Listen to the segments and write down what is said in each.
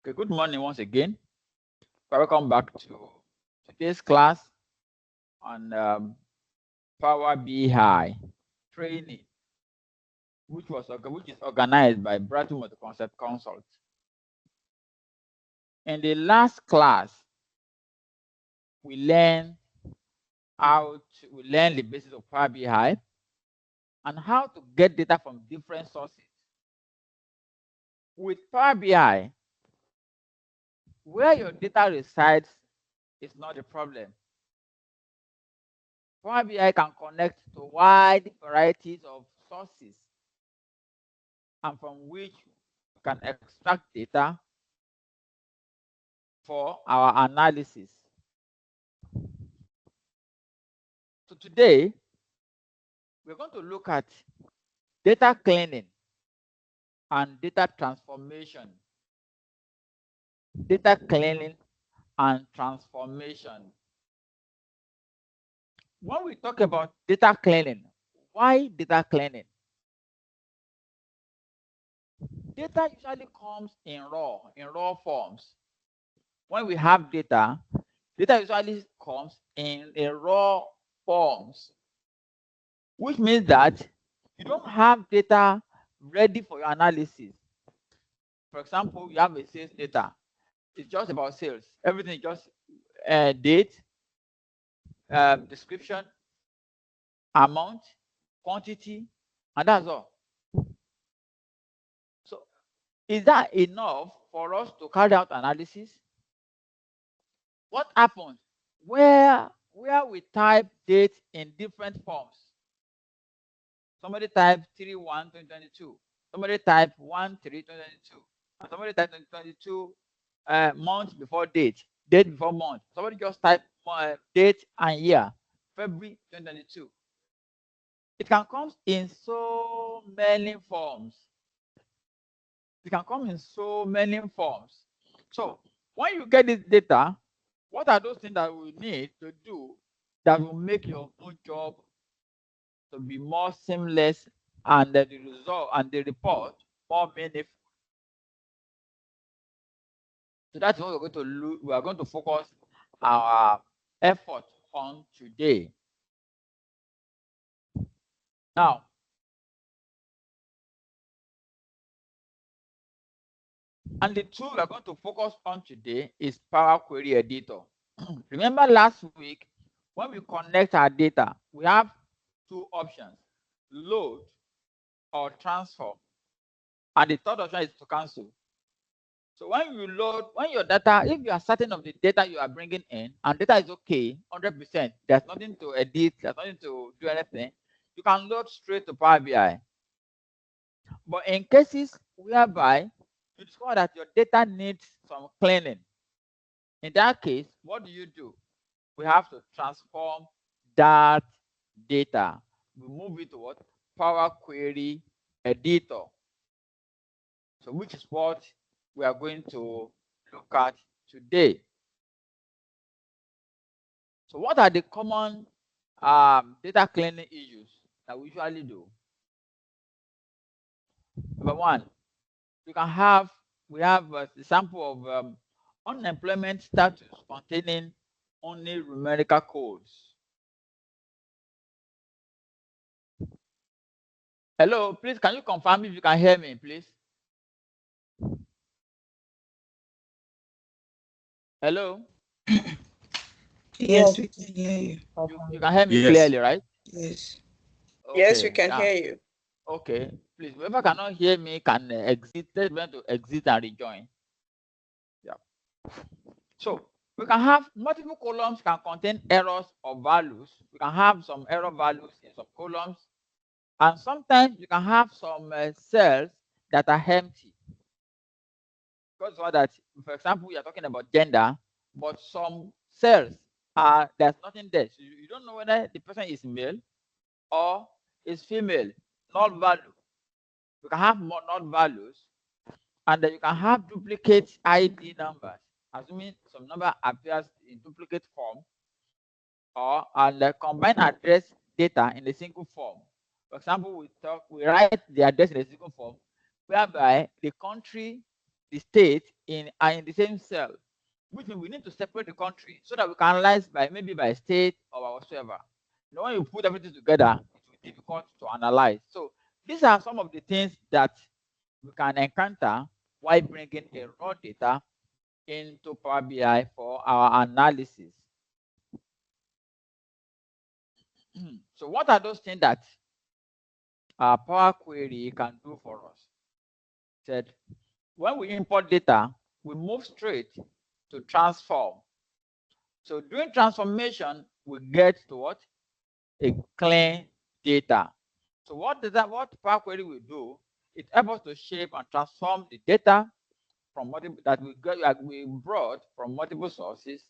Okay, good morning once again. Welcome back to today's class on Power BI training, which is organized by Brattle Multi Concept Consult. In the last class, we learned the basis of Power BI and how to get data from different sources. With Power BI, where your data resides is not a problem. Power BI can connect to wide varieties of sources and from which you can extract data for our analysis. So today, we're going to look at data cleaning and data transformation. Data cleaning and transformation. When we talk about data cleaning, why data cleaning? Data usually comes in raw forms. When we have data usually comes in a raw forms, which means that you don't have data ready for your analysis. For example, you have a sales data. It's just about sales. Everything is just date, description, amount, quantity, and that's all. So is that enough for us to carry out analysis? What happens where we type date in different forms? Somebody type 3/1/2022. Somebody type 1/3/2022. And somebody type 2022 month before date before month. Somebody just type date and year, February 2022. It can come in so many forms. It can come in so many forms. So when you get this data, what are those things that we need to do that will make your own job to be more seamless and the result and the report more meaningful? So that's what we're going to look. We are going to focus our effort on today. Now, and the tool we're going to focus on today is Power Query Editor. Remember last week when we connect our data, we have two options: load or transform, and the third option is to cancel. So when you load, when your data, if you are certain of the data you are bringing in and data is okay, 100%, there's nothing to edit, there's nothing to do anything, you can load straight to Power BI. But in cases whereby you discover that your data needs some cleaning, in that case, what do? We have to transform that data. We move it to what? Power Query Editor. So which is what we are going to look at today. So what are the common data cleaning issues that we usually do? Number one, we have a sample of unemployment status containing only numerical codes. Hello, please, can you confirm if you can hear me, please? Hello? Yes, we can hear you. You can hear me clearly, right? Yes. Okay, Yes, we can hear you. Okay, please, whoever cannot hear me can exit. Tell them to exit and rejoin. Yeah. So we can have multiple columns can contain errors or values. We can have some error values in some columns, and sometimes you can have some cells that are empty. Because what that, for example, you are talking about gender, but some cells there's nothing there. So you don't know whether the person is male or is female. Null value. You can have more null values, and then you can have duplicate ID numbers, assuming some number appears in duplicate form, or and the combined address data in a single form. For example, we write the address in a single form, whereby the country the state are in the same cell, which means we need to separate the country so that we can analyze by maybe by state or whatsoever. When you put everything together, it will be difficult to analyze. So these are some of the things that we can encounter while bringing a raw data into Power BI for our analysis. So what are those things that our Power Query can do for us? Said, when we import data, we move straight to transform. So during transformation, we get to what? A clean data. So what Power Query will do, it helps us to shape and transform the data from that we brought from multiple sources.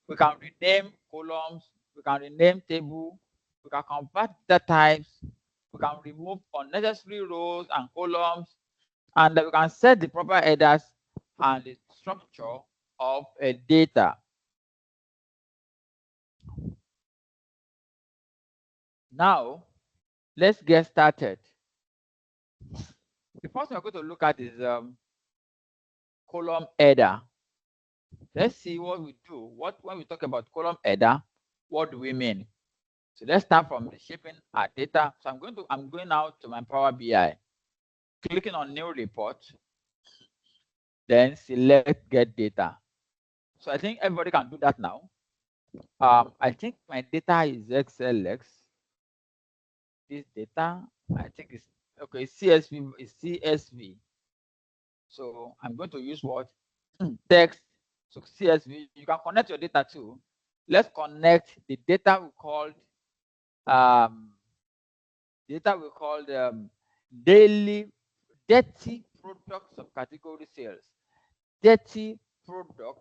We can rename columns, we can rename table, we can convert data types, we can remove unnecessary rows and columns, and we can set the proper headers and the structure of a data. Now, let's get started. The first thing we're going to look at is column header. Let's see what we do. When we talk about column header, what do we mean? So let's start from shaping our data. So I'm going out to my Power BI, clicking on new report, then select get data. So I think everybody can do that now. I think my data is XLX. This data, I think it's okay. CSV is CSV. So I'm going to use what? Text. So CSV, you can connect your data too. Let's connect the data we called daily dirty product subcategory sales. Dirty product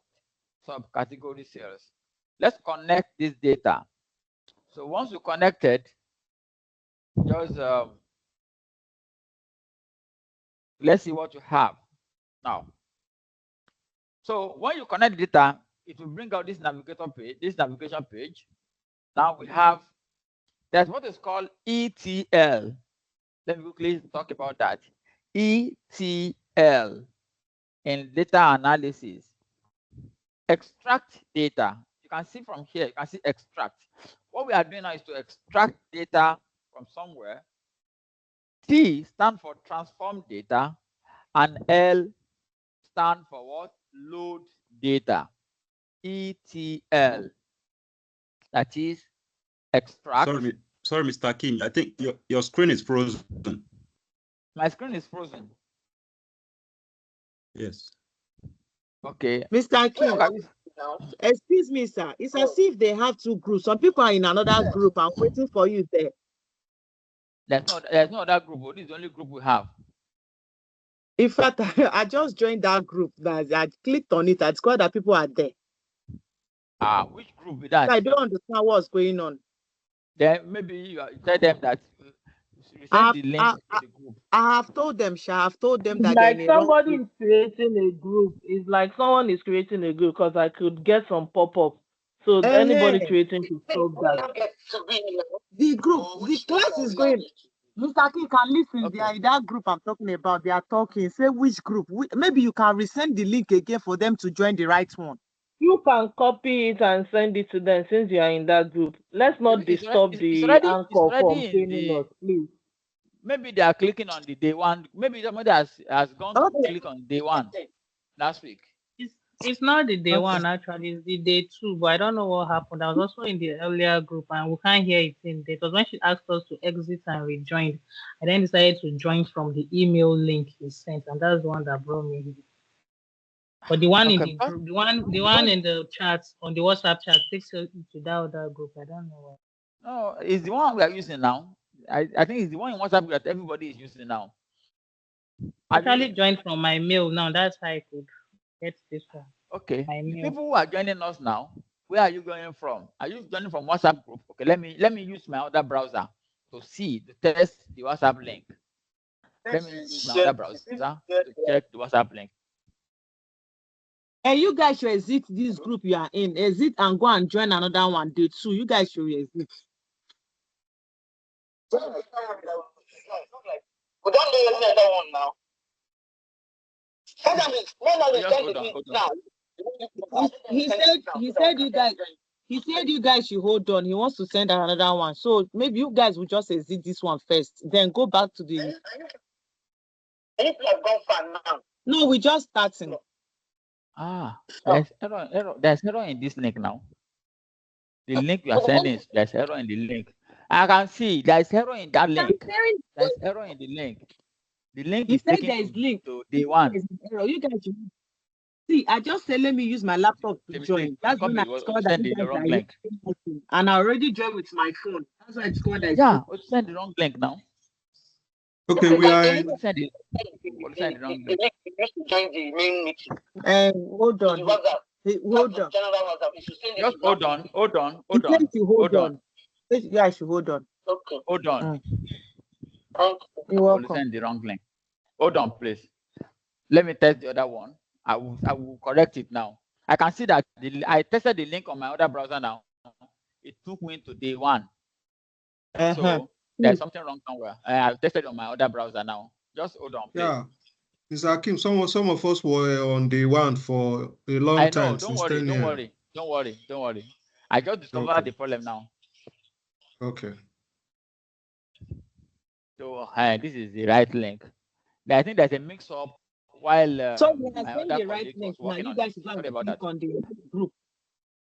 subcategory sales. Let's connect this data. So once you connected, just let's see what you have now. So when you connect the data, it will bring out this navigation page. Now we have that's what is called ETL. Let me quickly talk about that. ETL in data analysis. Extract data. You can see from here, you can see extract. What we are doing now is to extract data from somewhere. T stand for transform data, and L stand for what? Load data. ETL. That is extract. Sorry, Mr. King. I think your screen is frozen. My screen is frozen. Yes. Okay. Mr. King, excuse me, sir. It's as if they have two groups. Some people are in another group. I'm waiting for you there. There's no other group. This is the only group we have. In fact, I just joined that group. I clicked on it. I discovered that people are there. Which group is that? I don't understand what's going on. Then maybe you tell them that send the link to the group. I have told them, I've told them that like somebody is creating a group. It's like someone is creating a group because I could get some pop-up. So anybody creating to stop that. The group, the class is going. Mr. King can listen. Okay. They are in that group I'm talking about. They are talking. Say which group. Maybe you can resend the link again for them to join the right one. You can copy it and send it to them since you are in that group. Let's not disturb the anchor from training us, please. Maybe they are clicking on the day one. Maybe somebody has gone to click on day one last week. It's not the day one, actually. It's the day two, but I don't know what happened. I was also in the earlier group and we can't hear it in there. It was when she asked us to exit and rejoin. I then decided to join from the email link he sent, and that's the one that brought me here. But the one in the group, the one in the chat, on the WhatsApp chat, takes you to that other group. I don't know why. No, it's the one we are using now. I think it's the one in WhatsApp that everybody is using now. I actually joined from my mail now. That's how I could get this one. Okay. People who are joining us now, where are you going from? Are you joining from WhatsApp group? Okay, let me use my other browser to test the WhatsApp link. Let me use my other browser to check the WhatsApp link. And you guys should exit this group you are in. Exit and go and join another one. Day two. You guys should exit. We don't do another one now. Just hold on, hold on. He said you guys should hold on. He wants to send another one. So maybe you guys will just exit this one first, then go back to the. No, we just starting. There's error. There's error in this link now. The link you are sending, there's error in the link. I can see there's error in that link. There's error in the link. The link He is said taken there is link to day one. You guys should see. I just said let me use my laptop to join. That's when I discovered that you the guys wrong are link. and I already joined with my phone. That's why I discovered that. Yeah, we send the wrong link now. Okay, we are. Send the wrong link. Join the main meeting. Hold on. Hold on. Just hold on. Hold on. Yeah, I should hold on. Okay. Hold on. You're welcome. Send the wrong link. Hold on, please. Let me test the other one. I will correct it now. I can see that I tested the link on my other browser now. It took me to day one. So there's something wrong somewhere. I've tested on my other browser now. Just hold on, please. Yeah. Mr. Akim, some of us were on day one for a long time. Don't worry. I just discovered the problem now. Okay. So this is the right link. I think there's a mix-up while so when I send the right link now, you guys should click on the group.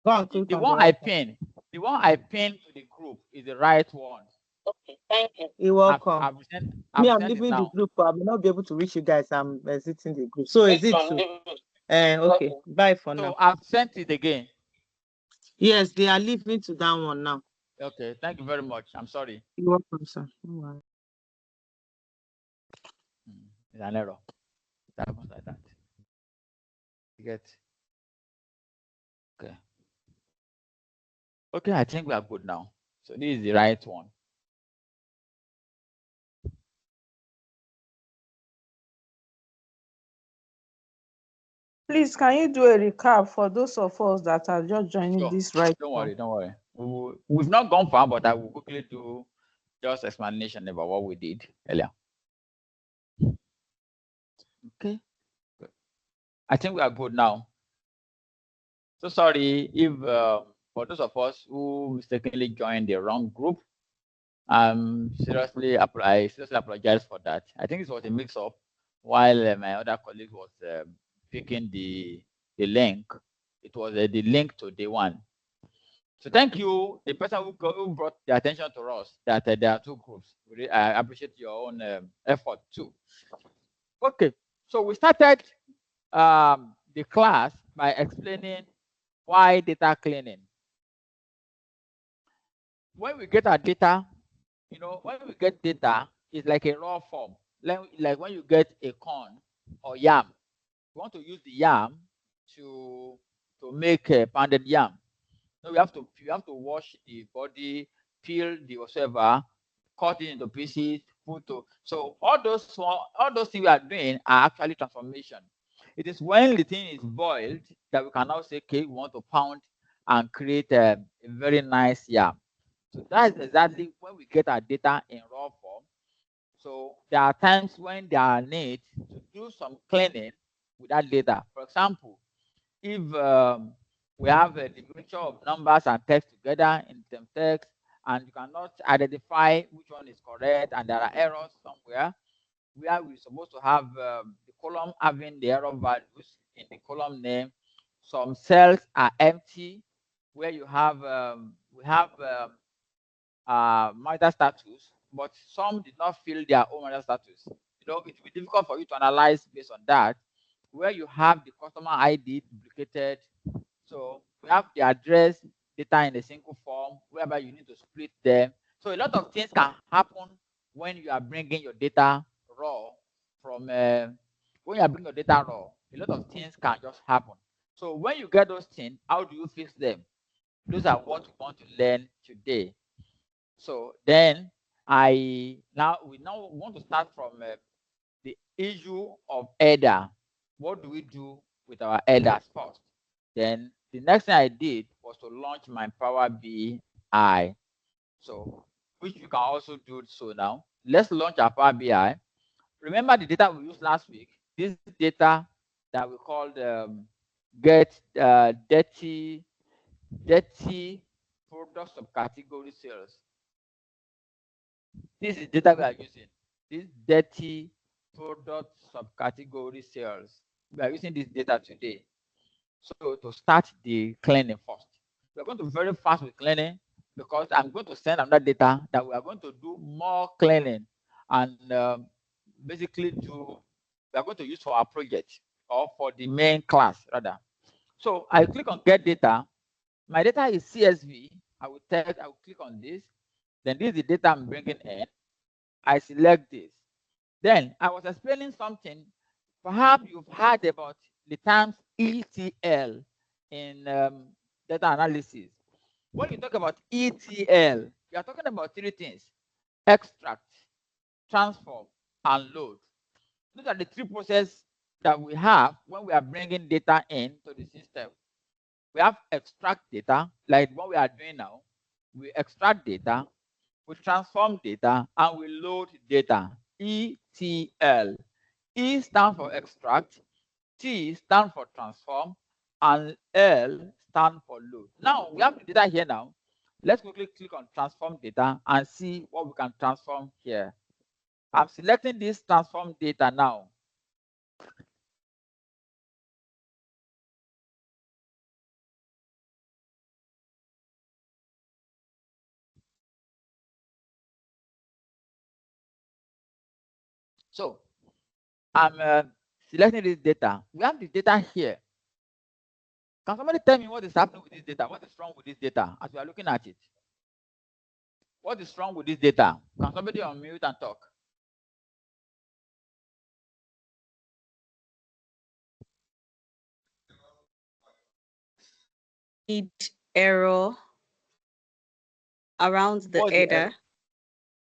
The one I pinned to the group is the right one. Okay, thank you. You're welcome. I'm leaving the group, but I will not be able to reach you guys. I'm exiting the group. So is it okay? Bye for now. So I've sent it again. Yes, they are leaving to that one now. Okay, thank you very much. I'm sorry. You're welcome, sir. It's an error. It happens like that. You get. Okay. Okay, I think we are good now. So this is the right one. Please, can you do a recap for those of us that are just joining this right now? Don't worry. We've not gone far, but I will quickly do just explanation about what we did earlier. Okay. Good. I think we are good now. So sorry if for those of us who mistakenly joined the wrong group, seriously apologize for that. I think it was a mix-up while my other colleague was picking the link. It was the link to day one. So thank you, the person who brought the attention to us that there are two groups. I appreciate your own effort too. Okay, so we started the class by explaining why data cleaning. When we get our data, when we get data, it's like a raw form. Like when you get a corn or yam, you want to use the yam to make a pounded yam. So you have to wash the body, peel the whatever, cut it into pieces, so all those things we are doing are actually transformation. It is when the thing is boiled that we can now say, okay, we want to pound and create a very nice yam. So that's exactly when we get our data in raw form. So there are times when there are needs to do some cleaning with that data. For example, if we have the mixture of numbers and text together in some text, and you cannot identify which one is correct, and there are errors somewhere, where we're supposed to have the column having the error values in the column name. Some cells are empty, where you have marital status, but some did not fill their own marital status. It will be difficult for you to analyze based on that. Where you have the customer ID duplicated, so we have the address data in a single form, whereby you need to split them. So a lot of things can happen when you are bringing your data raw from when you are bringing your data raw. A lot of things can just happen. So when you get those things, how do you fix them? Those are what we want to learn today. So then we now want to start from the issue of header. What do we do with our headers first? Then the next thing I did was to launch my Power BI. So which you can also do so now. Let's launch our Power BI. Remember the data we used last week? this data that we call get dirty product subcategory sales. This is data we are using. This dirty product subcategory sales. We are using this data today. So to start the cleaning first, we're going to be very fast with cleaning because I'm going to send another data that we are going to do more cleaning and basically we are going to use for our project or for the main class rather. So I click on get data. My data is CSV. I will click on this. Then this is the data I'm bringing in. I select this. Then I was explaining something. Perhaps you've heard about the terms ETL in data analysis. When you talk about ETL, you are talking about three things: extract, transform, and load. Those are the three processes that we have when we are bringing data into the system. We have extract data, like what we are doing now. We extract data, we transform data, and we load data. ETL. E stands for extract, T stands for transform, and L stands for load. Now we have the data here now. Let's quickly click on transform data and see what we can transform here. I'm selecting this transform data now. So I'm selecting this data. We have the data here. Can somebody tell me what is happening with this data? What is wrong with this data as we are looking at it? What is wrong with this data? Can somebody unmute and talk? Error around the header.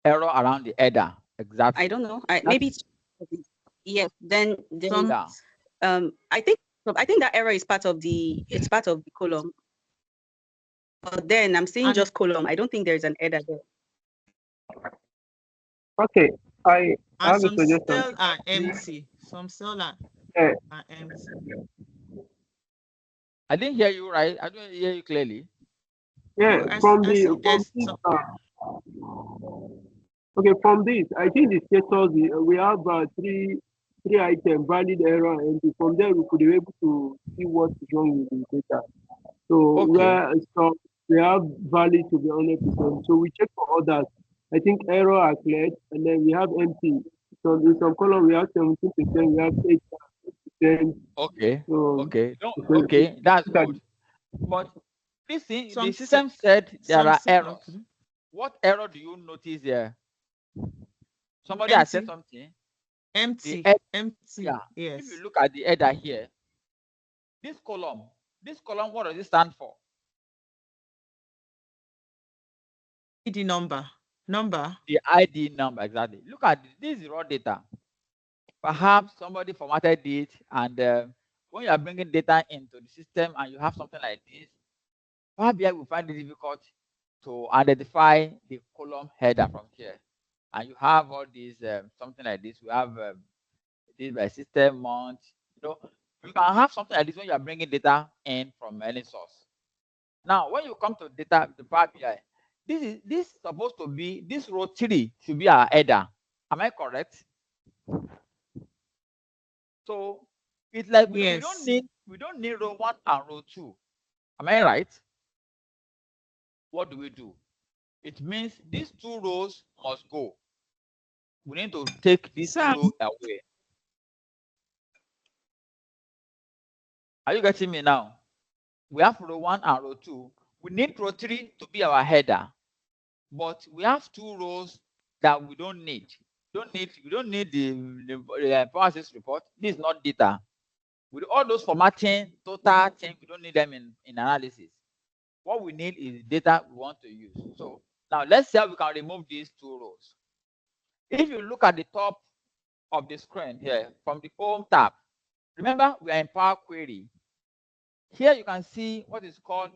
Error around the header, exactly. I don't know. Maybe it's, yes. Then I think that error is part of the column. But then I'm seeing just column. I don't think there's an header there. Okay, I have some a suggestion. cells are empty. Some cells are empty. I didn't hear you right. I don't hear you clearly. Yeah, from this, I think the status we have three items: valid, error, and from there we could be able to see what is wrong with the data. So we have valid to be 100%. So we check for others. I think error are cleared, and then we have empty. So in some column we have 17%, we have 8%. Okay. Okay, that's good. But listen, the system said there are errors. Okay. What error do you notice there? Somebody has said something. Empty. Empty. Yeah. Yes. If you look at the header here, this column, what does it stand for? ID number. The ID number, exactly. Look at this is raw data. Perhaps somebody formatted it, and when you are bringing data into the system and you have something like this, Power BI will find it difficult to identify the column header from here. And you have all these something like this. We have this by system month. You can have something like this when you are bringing data in from any source. Now, when you come to data, the Power BI, this is supposed to be this row 3 should be our header. Am I correct? So it's like we don't need row 1 and row 2. Am I right? What do? It means these 2 rows must go. We need to take this row away. Are you getting me now? We have row 1 and row 2. We need row 3 to be our header, but we have 2 rows that we don't need. We don't need the Power Analysis report. This is not data. With all those formatting, total things, we don't need them in analysis. What we need is data we want to use. So now let's see how we can remove these 2 rows. If you look at the top of the screen here from the Home tab, remember we are in Power Query. Here you can see what is called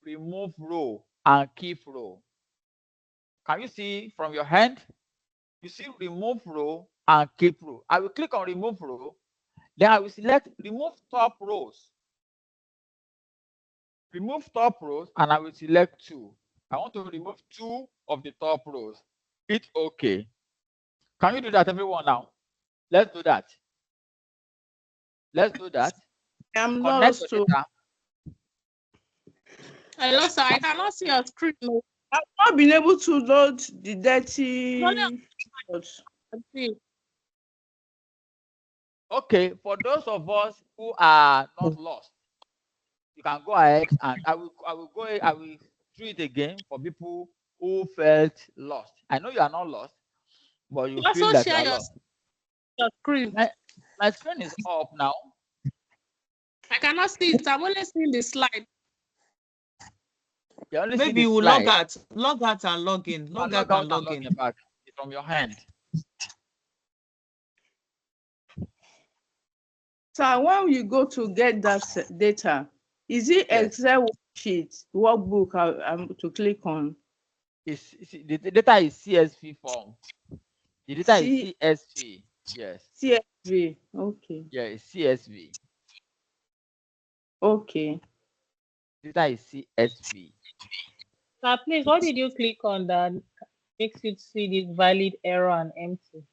remove row and keep row. Can you see from your hand? You see remove row and keep row. I will click on remove row. Then I will select remove top rows. Remove top rows, and I will select 2. I want to remove 2 of the top rows. Hit OK. Can you do that, everyone, now? Let's do that. Let's do that. I'm Connect lost your to. data. Hello, sir. I cannot see your screen. I've not been able to load the dirty. Let's see. Okay, for those of us who are not lost, you can go ahead and I will do it again for people who felt lost. I know you are not lost, but you feel Also that you share are your lost. screen. My screen is up now. I cannot see it. I'm only seeing the slide. You only Maybe see the you slide. log out and log in. Log out and log in. Back from your hand. So when you go to get that data, is it Yes. Excel worksheet, workbook to click on? The data is CSV form. The data is CSV. Yes. CSV. Okay. Yeah, it's CSV. Okay. Data is CSV. Now, please, what did you click on that makes you see this valid error and empty?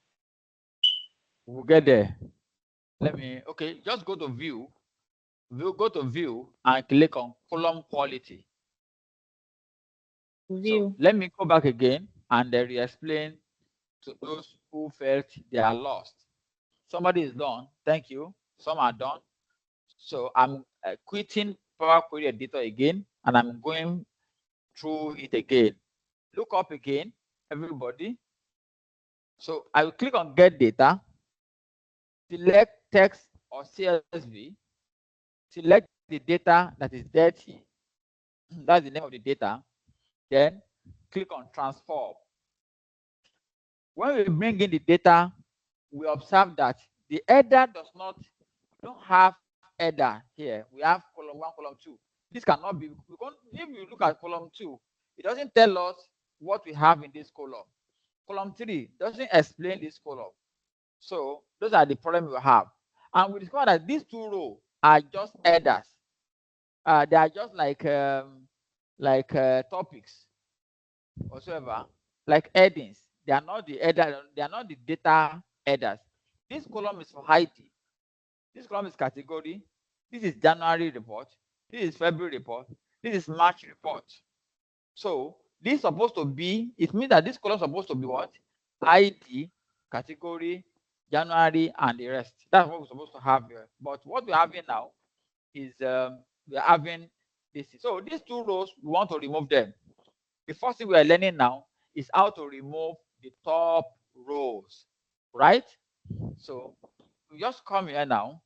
We'll get there. Okay, just go to view. We'll go to view and click on column quality. View. So let me go back again and then re-explain to those who felt they are lost. Somebody is done. Thank you. Some are done. So I'm quitting Power Query Editor again, and I'm going through it again. Look up again, everybody. So I will click on Get Data, select Text or CSV, select the data that is dirty. That's the name of the data. Then click on Transform. When we bring in the data, we observe that the header does not, we don't have header here. We have column 1, column 2. This cannot be, if you look at column 2, it doesn't tell us what we have in this column. Column 3 doesn't explain this column. So those are the problems we have. And we discover that these 2 rows are just headers. They are just like topics whatsoever, like headings. They are not the header, they are not the data headers. This column is for ID. This column is category. This is January report. This is February report. This is March report. So this is supposed to be, it means that this column is supposed to be what? ID, category, January, and the rest. That's what we're supposed to have here. But what we're having now is we're having this. So these 2 rows, we want to remove them. The first thing we are learning now is how to remove the top rows, right? So we just come here now.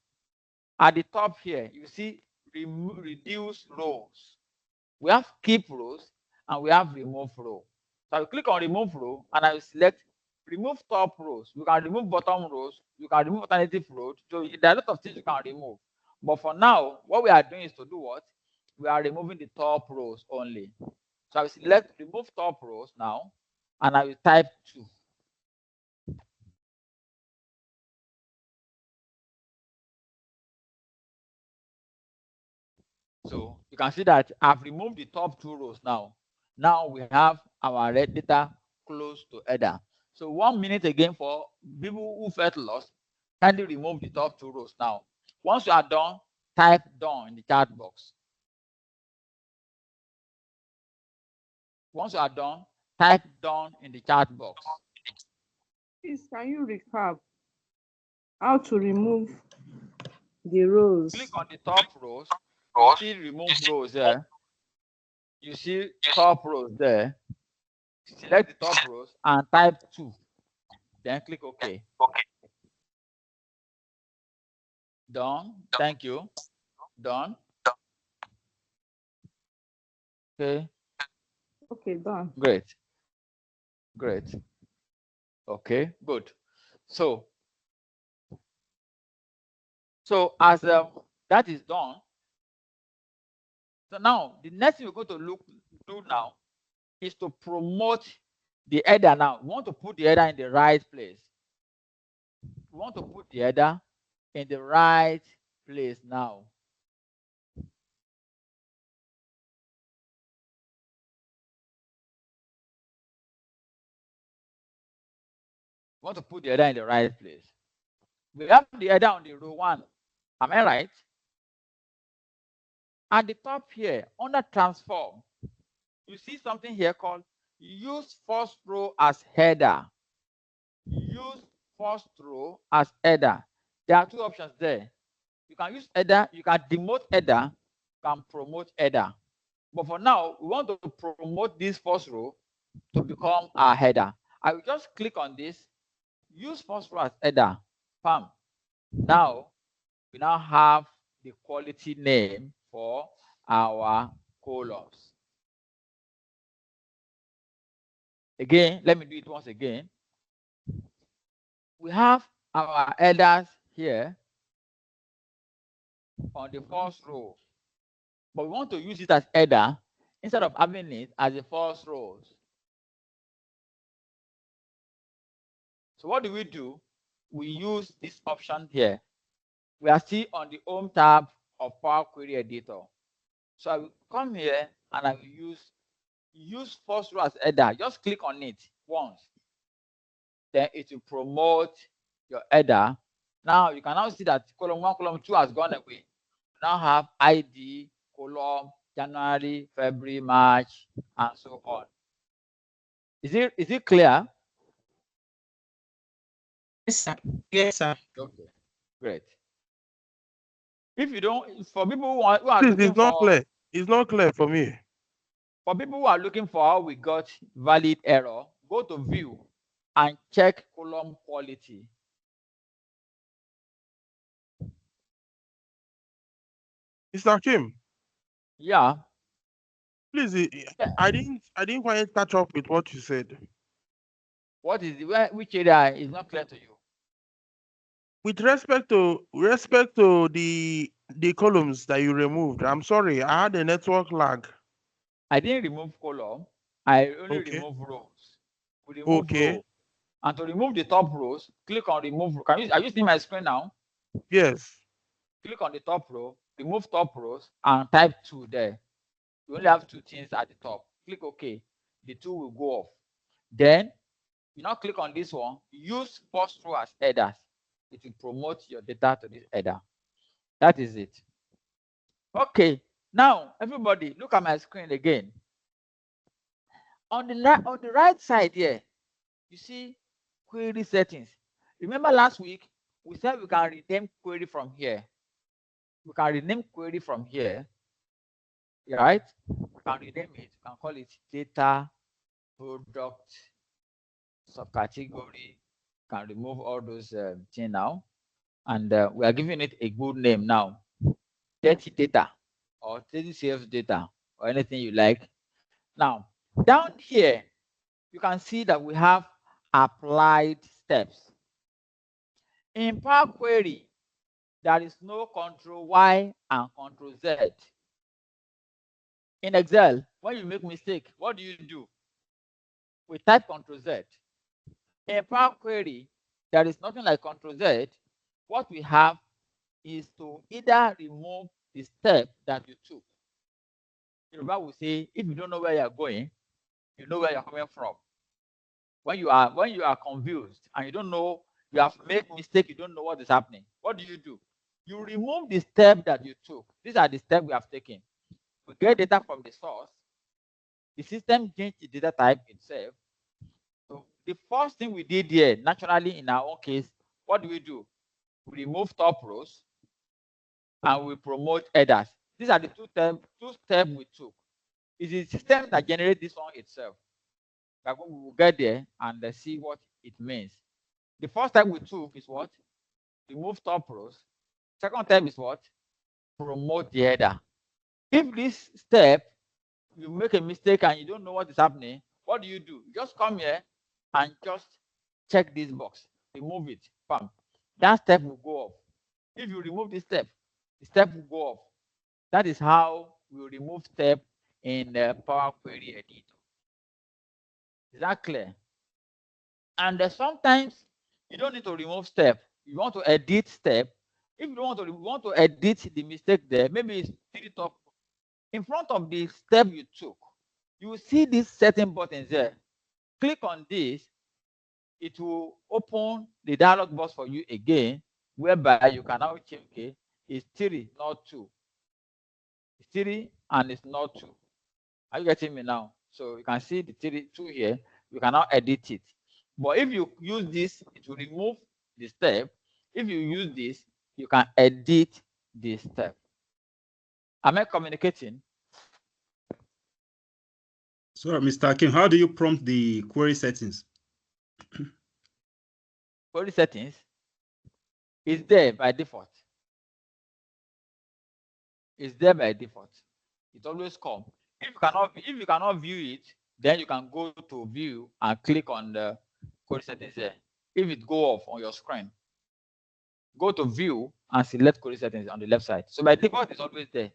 At the top here, you see reduce rows. We have keep rows and we have remove row. So I will click on remove row and I will select remove top rows. You can remove bottom rows. You can remove alternative rows. So there are a lot of things you can remove. But for now, what we are doing is to do what? We are removing the top rows only. So I will select remove top rows now, and I will type 2. So you can see that I've removed the top 2 rows now. Now we have our red data close to header. So 1 minute again for people who felt lost. Kindly remove the top 2 rows now. Once you are done, type done in the chat box. Once you are done, type done in the chat box. Please, can you recap how to remove the rows? Click on the top rows. You see remove rows there. You see top rows there. Select the top rows and type 2. Then click OK. Done. Thank you. Done. Okay. Okay, done. Great. Great. Okay, good. So as that is done, so now the next thing we're going to do now is to promote the header. Now we want to put the header in the right place. We want to put the header in the right place now. We want to put the header in the right place. We have the header on the row 1. Am I right? At the top here, under transform, you see something here called use first row as header. Use first row as header. There are 2 options there. You can use header, you can demote header, you can promote header. But for now, we want to promote this first row to become our header. I will just click on this, use first row as header. Bam. Now, we now have the quality name for our columns. Again, let me do it once again. We have our headers here on the first row, but we want to use it as header instead of having it as the first rows. So what do? We use this option here. We are still on the home tab of Power Query Editor. So I will come here and I will use first row as header. Just click on it once. Then it will promote your header. Now you can now see that column 1, column 2 has gone away. You now have ID, column, January, February, March, and so on. Is it clear? Yes, sir. Yes, sir. Okay, great. If you don't, for people who are looking it's not for, clear. It's not clear for me. For people who are looking for how we got valid error, go to view and check column quality. Mr. Kim. Yeah. Please, I didn't quite catch up with what you said. What is which area is not clear to you? With respect to the columns that you removed, I'm sorry, I had a network lag. I didn't remove column. I only remove rows. We remove row. And to remove the top rows, click on remove. Are you seeing my screen now? Yes. Click on the top row, remove top rows, and type 2 there. You only have 2 things at the top. Click OK. The 2 will go off. Then you now click on this one. Use first row as headers. It will promote your data to this header. That is it. Okay. Now, everybody, look at my screen again. On the right side here, you see query settings. Remember last week, we said we can rename query from here. We can rename query from here. Right? We can rename it. We can call it data product subcategory. Can remove all those things now. And we are giving it a good name now. Dirty data or dirty sales data or anything you like. Now, down here, you can see that we have applied steps. In Power Query, there is no Control Y and Control Z. In Excel, when you make mistake, what do? We type Control Z. In Power Query, there is nothing like Control Z. What we have is to either remove the step that you took. Yoruba will say, if you don't know where you're going, you know where you're coming from. When you are confused and you don't know, you have made mistake, you don't know what is happening, what do? You remove the step that you took. These are the steps we have taken. We get data from the source. The system changed the data type itself. So the first thing we did here, naturally in our own case, what do? We remove top rows and we promote headers. These are the two steps we took. It's the system that generates this one itself. We will get there and see what it means. The first step we took is what? Remove top rows. Second step is what? Promote the header. If this step, you make a mistake and you don't know what is happening, what do? Just come here and just check this box. Remove it. Bam. That step will go off. If you remove this step, the step will go off. That is how we remove step in the Power Query Editor. Is that clear? And sometimes you don't need to remove step. You want to edit step, If you don't want to edit the mistake there, maybe it's three top. In front of the step you took, you will see these setting buttons there. Click on this, it will open the dialog box for you again, whereby you can now change, okay, it's 3, not 2. It's 3 and it's not 2. Are you getting me now? So you can see the 2 here. You can now edit it. But if you use this, it will remove the step. If you use this, you can edit the step. Am I communicating? So, Mr. Kim, how do you prompt the query settings? Query settings is there by default. It's there by default. It always comes. If you cannot view it, then you can go to view and click on the query settings there. If it go off on your screen, go to view and select query settings on the left side. So by default, it's always there.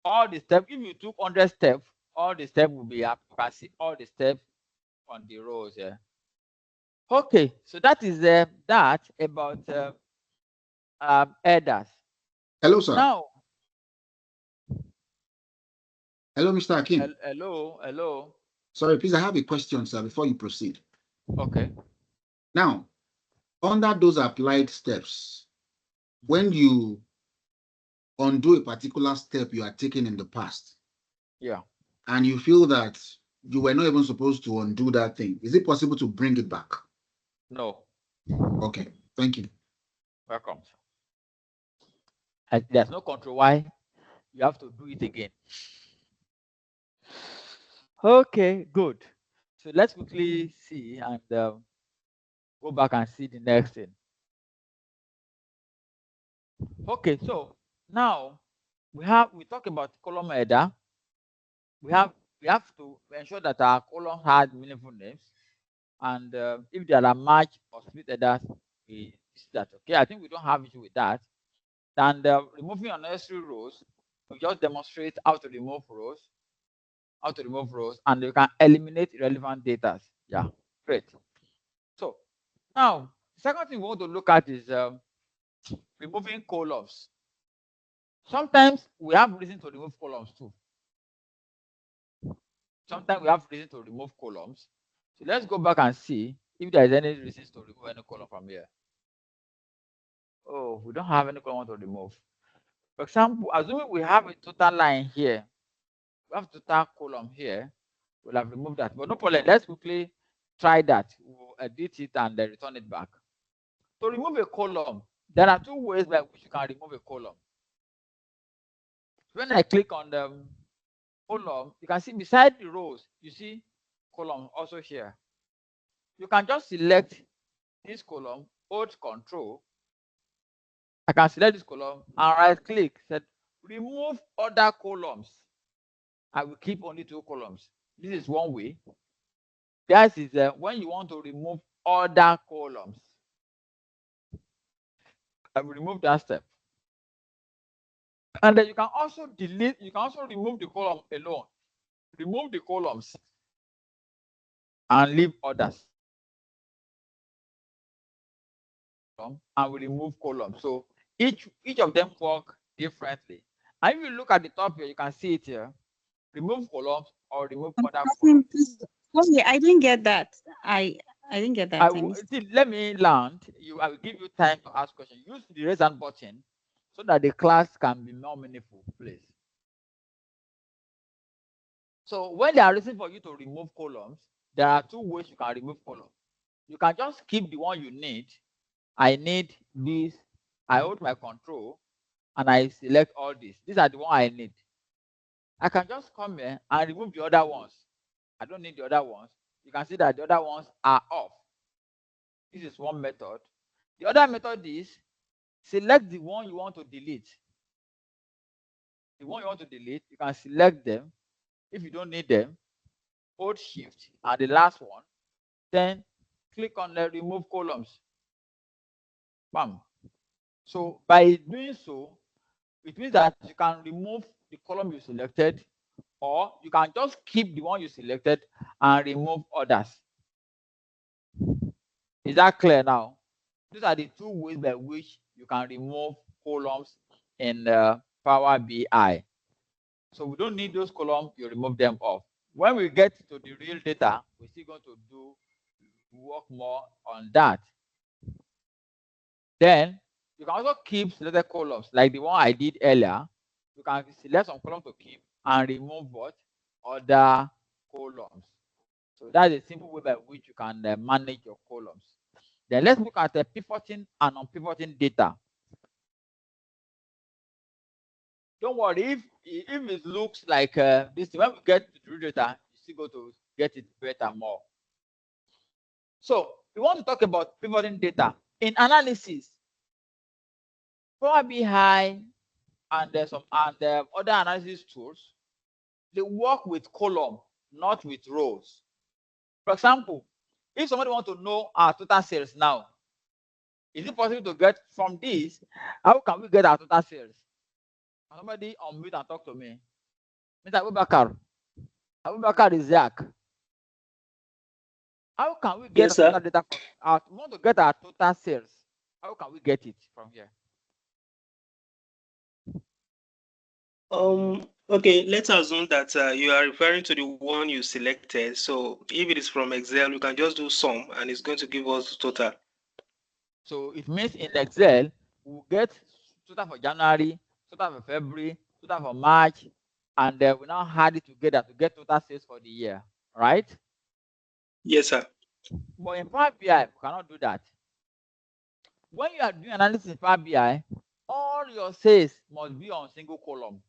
All the steps, if you took 100 steps, all the steps will be up. You can see all the steps on the rows here. Okay, so that is that about headers. Hello, sir. Now, hello, Mr. Akin. Hello. Sorry, please, I have a question, sir, before you proceed. Okay. Now, under those applied steps, when you undo a particular step you are taking in the past, yeah, and you feel that you were not even supposed to undo that thing, is it possible to bring it back? No. Okay, thank you. Welcome. There's no control why you have to do it again. Okay, good. So let's quickly see and go back and see the next thing. Okay, so now we talk about column header. We have to ensure that our column has meaningful names, and if there are match or split headers, we see that. Okay, I think we don't have issue with that. And removing unnecessary rows, we just demonstrate how to remove rows, and you can eliminate irrelevant data. Yeah, great. So now, the second thing we want to look at is removing columns. Sometimes we have reason to remove columns too. Sometimes we have reason to remove columns. So let's go back and see if there is any reason to remove any column from here. Oh, we don't have any column to remove. For example, assuming we have a total line here, we have total column here, we'll have removed that. But no problem. Let's quickly try that. We'll edit it and then return it back. To remove a column, there are 2 ways by which you can remove a column. When I click on the column, you can see beside the rows, you see column also here. You can just select this column, hold Control. I can select this column and right click, said remove other columns. I will keep only 2 columns. This is one way. That is when you want to remove other columns. I will remove that step. And then you can also delete, you can also remove the column alone. Remove the columns and leave others. And we remove columns. So each of them work differently. And if you look at the top here, you can see it here. Remove columns or remove other columns. Okay, I didn't get that. I didn't get that. Let me land. I will give you time to ask questions. Use the raise hand button so that the class can be more meaningful, please. So when they are listening for you to remove columns, there are 2 ways you can remove columns. You can just keep the one you need. I need this. I hold my Control and I select all these. These are the one I need. I can just come here and remove the other ones. I don't need the other ones. You can see that the other ones are off. This is one method. The other method is select the one you want to delete. The one you want to delete, you can select them. If you don't need them, hold Shift and the last one, then click on the remove columns. Bam. So by doing so, it means that you can remove the column you selected, or you can just keep the one you selected and remove others. Is that clear now? These are the 2 ways by which you can remove columns in Power BI. So we don't need those columns, you remove them off. When we get to the real data, we're still going to work more on that. Then you can also keep selected columns like the one I did earlier. You can select some columns to keep and remove what other columns. So that's a simple way by which you can manage your columns. Then let's look at the pivoting and non-pivoting data. Don't worry if it looks like this. When we get to the real data, you still go to get it better more. So we want to talk about pivoting data in analysis. Power BI and some other analysis tools, they work with column, not with rows. For example, if somebody wants to know our total sales now, is it possible to get from this? How can we get our total sales? Somebody unmute and talk to me. Mr. Abubakar. Abubakar is Zach. How can we get total data from we want to get our total sales? How can we get it from here? Okay, let's assume that you are referring to the one you selected. So if it is from Excel, you can just do sum and it's going to give us total. So it means in Excel, we'll get total for January, total for February, total for March, and we now add it together to get total sales for the year, right? Yes, sir. But in Power BI, we cannot do that. When you are doing analysis in Power BI, all your sales must be on single column.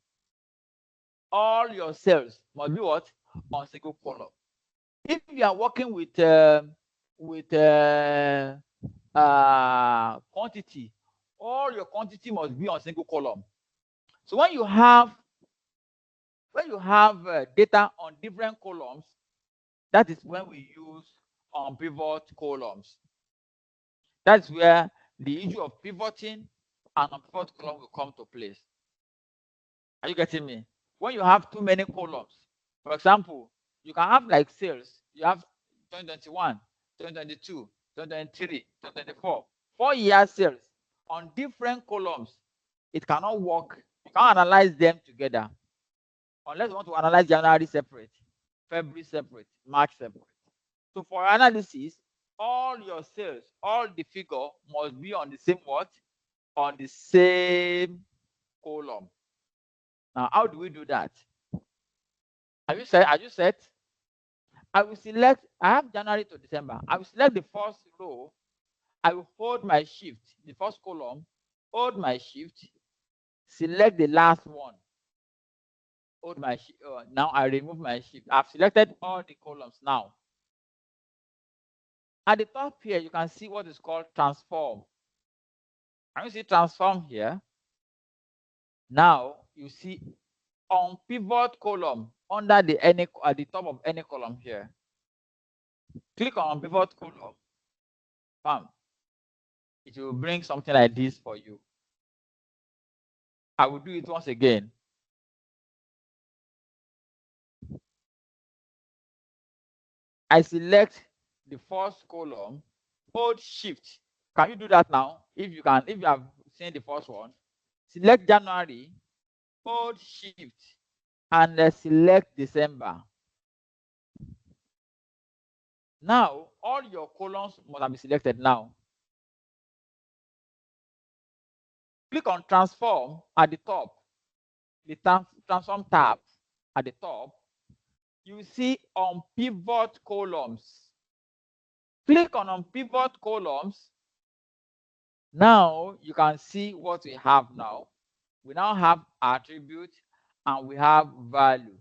All your sales must be what? On single column. If you are working with quantity, all your quantity must be on single column. So when you have data on different columns, that is when we use pivot columns. That's where the issue of pivoting and pivot column will come to place. Are you getting me? When you have too many columns, for example, you can have like sales. You have 2021, 2022, 2023, 2024, 4-year sales on different columns. It cannot work. You can't analyze them together unless you want to analyze January separate, February separate, March separate. So for analysis, all your sales, all the figure must be on the same what? On the same column. Now, how do we do that? Are you set? I will select, I have January to December. I will select the first row. I will hold my shift, the first column, hold my shift, select the last one. Hold my shift. Now I remove my shift. I've selected all the columns now. At the top here, you can see what is called transform. Can you see transform here? Now you see on pivot column under at the top of any column here. Click on pivot column. Bam. It will bring something like this for you. I will do it once again. I select the first column, hold shift. Can you do that now? If you have seen the first one, select January, hold shift, and select December. Now, all your columns must have been selected now. Click on transform at the top, the transform tab at the top. You see on pivot columns. Click on pivot columns. Now you can see what we have now. We now have attribute and we have value.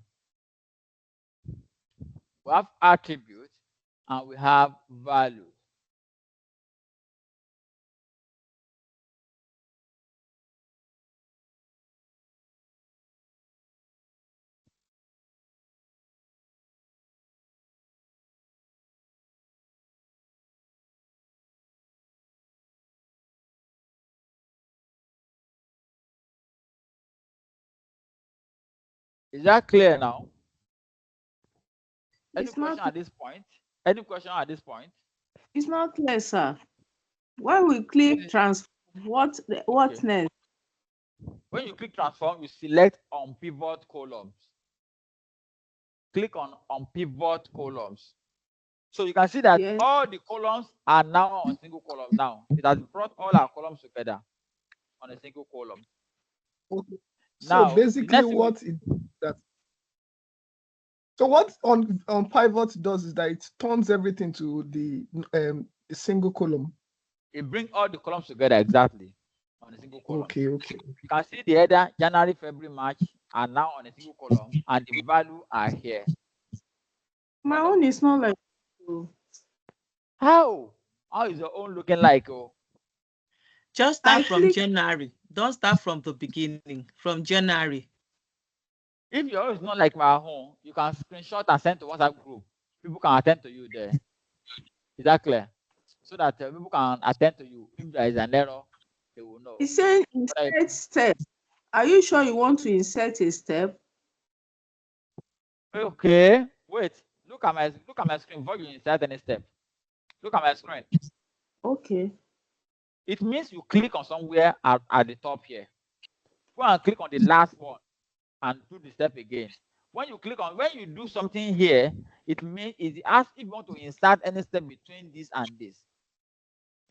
We have attribute and we have value. Is that clear now? Any question at this point? Any question at this point? It's not clear, sir. When we click transform, What Okay. next? When you click transform, you select on pivot columns. Click on pivot columns. So you can see that Yes. all the columns are now on single column now. It has brought all our columns together on a single column. Okay. Now, So basically what it that so what on pivot does is that it turns everything to the single column. it brings all the columns together exactly on a single column. Okay. You can see the header January, February, March are now on a single column, and the value are here. My own is not like How is your own looking like? Oh, just start from January. Don't start from the beginning. From January. If your own is not like my own, you can screenshot and send to WhatsApp group. People can attend to you there. Is that clear? So that people can attend to you. If there is an error, they will know. It's saying insert step. Are you sure you want to insert a step? Okay. Wait. Look at my screen before you insert any step. Look at my screen. Okay. It means you click on somewhere at the top here. Go and click on the last one and do the step again. When you do something here, it means it asks if you want to insert any step between this and this.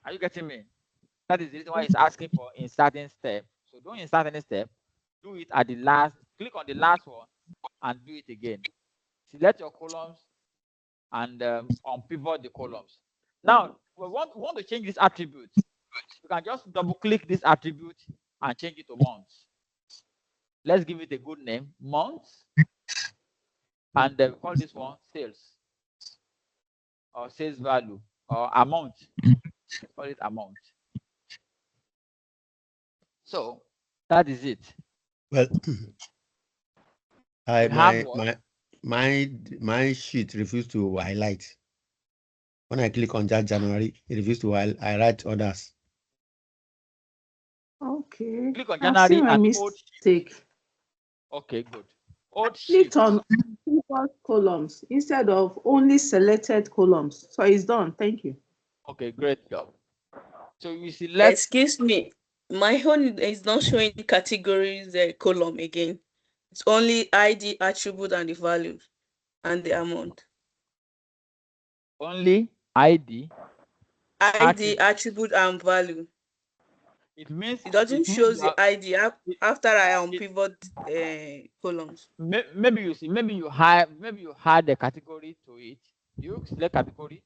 Are you getting me? That is the reason why it's asking for inserting step. So don't insert any step. Do it at the last. Click on the last one and do it again. Select your columns and unpivot the columns. Now, we want to change this attribute. You can just double click this attribute and change it to months. Let's give it a good name, months, and then call this one sales or sales value or amount. Call it amount. So that is it. Well, my sheet refused to highlight. When I click on that January, it refused to highlight others. Okay. Click on January and old mistake. Okay, good. Old Clicked on pivot columns instead of only selected columns. So it's done. Thank you. Okay, great job. So you select. Excuse me, my own is not showing categories column again. It's only ID, attribute, and the value and the amount. Only ID, attribute, and value. It means it doesn't show the ID after I unpivot columns. Maybe you had the category to it. You select category.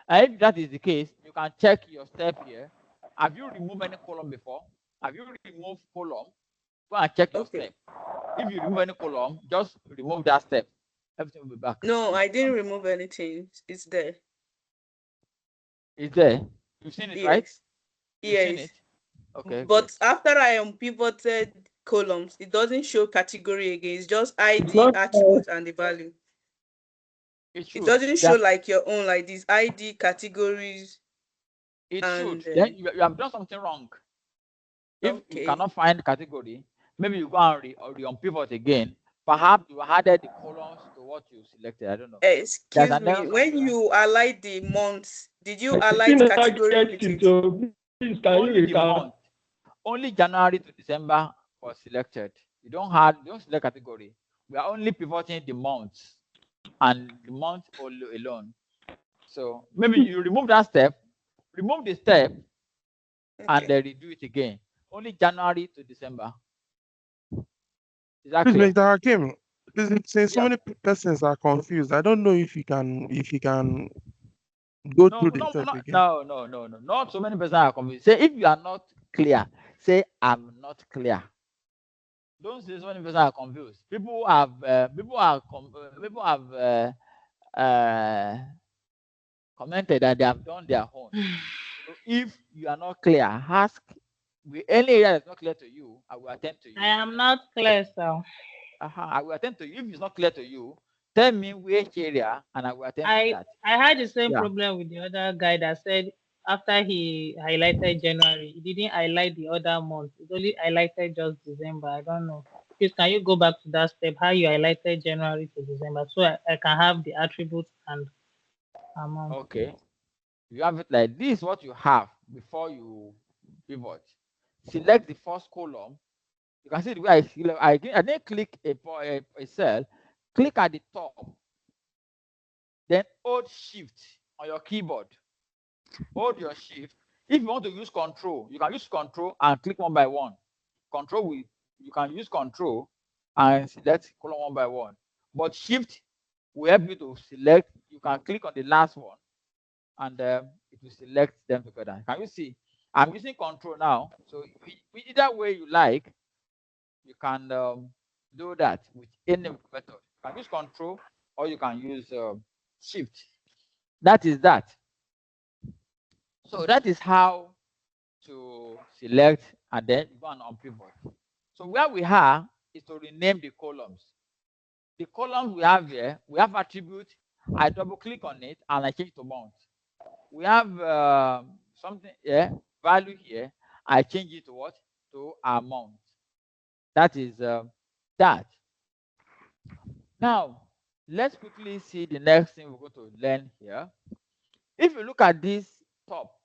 And if that is the case, you can check your step here. Have you removed any column before? Have you removed column? Go and check your step. If you remove any column, just remove that step. Everything will be back. No, I didn't remove anything. It's there. It's there. You've seen it, right? Yes. Seen it? Okay. But after I unpivoted columns, it doesn't show category again. It's just ID, attribute, and the value. It doesn't show like your own, like these ID categories. It should. Then you have done something wrong. If you cannot find the category, maybe you go and re-unpivot again. Perhaps you added the columns to what you selected. I don't know. Excuse me. When you aligned the months, did you align category with it? Only the month. Only January to December was selected. You don't select category. We are only pivoting the months and the month alone. So maybe you remove that step, remove the step, and then redo it again. Only January to December. Please, Mr. Hakim, since so many persons are confused, I don't know if you can go through the step again. No. Not so many persons are confused. Say if you are not clear, say I'm not clear. Don't say so many persons are confused. People have commented that they have done their own. So if you are not clear, ask. Any area that's not clear to you, I will attend to you. I am not clear, sir. I will attend to you. If it's not clear to you, tell me which area and I will attend to that. I had the same problem with the other guy that said after he highlighted January, he didn't highlight the other month. It only highlighted just December. I don't know. Please, can you go back to that step, how you highlighted January to December, so I can have the attributes and amount. Okay. You have it like this, what you have before you pivot. select the first column. You can see the way I then click a cell, click at the top, then hold shift on your keyboard. Hold your shift. If you want to use control, you can use control and click one by one. You can use control and select column one by one. But shift will help you to select. You can click on the last one and it will select them together. Can you see? I'm using control now. So either way you like, you can do that with any method. You can use control or you can use shift. That is that. So that is how to select and then go on pivot. So where we are is to rename the columns. The columns we have here, we have attribute. I double click on it and I change to mount. We have something here, value here. I change it to what? To amount. That is that. Now, let's quickly see the next thing we're going to learn here. If you look at this top,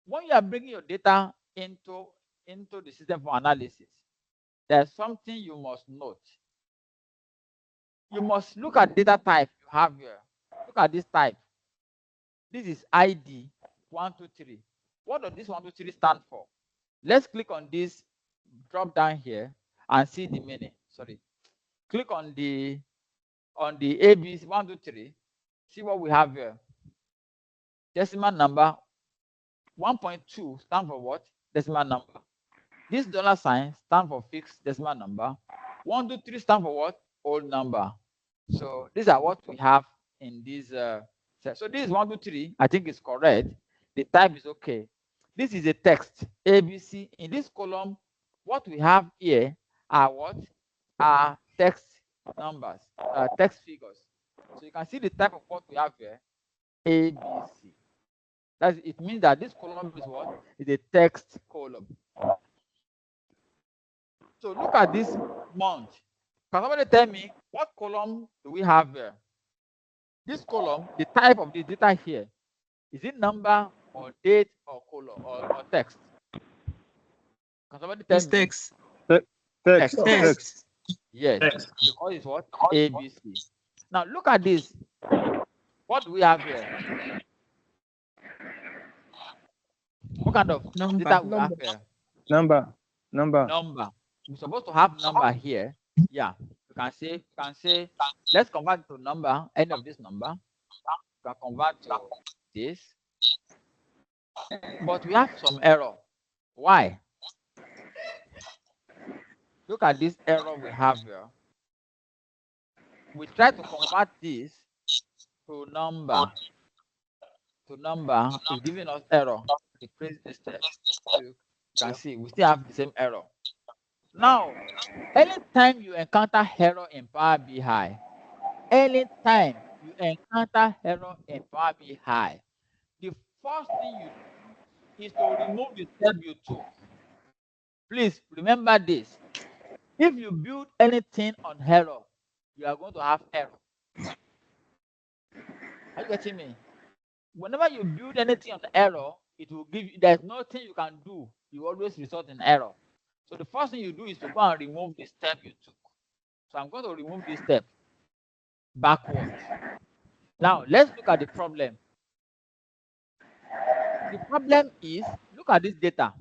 when you are bringing your data into the system for analysis, there's something you must note. You must look at data type you have here. Look at this type. This is ID 123. What does this 123 stand for? Let's click on this drop down here and see the meaning. Sorry. Click on the ABC 123. See what we have here. Decimal number 1.2 stand for what? Decimal number. This dollar sign stand for fixed decimal number. 123 stand for what? Whole number. So these are what we have in this set. So this is 123. I think it's correct. The type is okay. This is a text ABC. In this column, what we have here are what? Are text numbers, text figures. So you can see the type of what we have here, ABC. It means that this column is what? Is a text column. So look at this month. Can somebody tell me what column do we have here? This column, the type of the data here, is it number or date or column or text? Can somebody tell me? Text. Text. Yes, Text. because it's what? ABC. Now look at this. What do we have here? What kind of data we have here? Number. Number. We're supposed to have number here. Yeah. You can say, let's convert to number, any of this number. You can convert to this. But we have some error. Why? Look at this error we have here. We try to convert this to number. It's giving us error. Decrease this step. You can see we still have the same error. Now, anytime you encounter error in Power BI, the first thing you do is to remove the step you took. Please remember this. If you build anything on error, you are going to have error. Are you getting me? Whenever you build anything on error, it will give you, there's nothing you can do. You always result in error. So the first thing you do is to go and remove the step you took. So I'm going to remove this step backwards. Now let's look at the problem. The problem is, look at this data.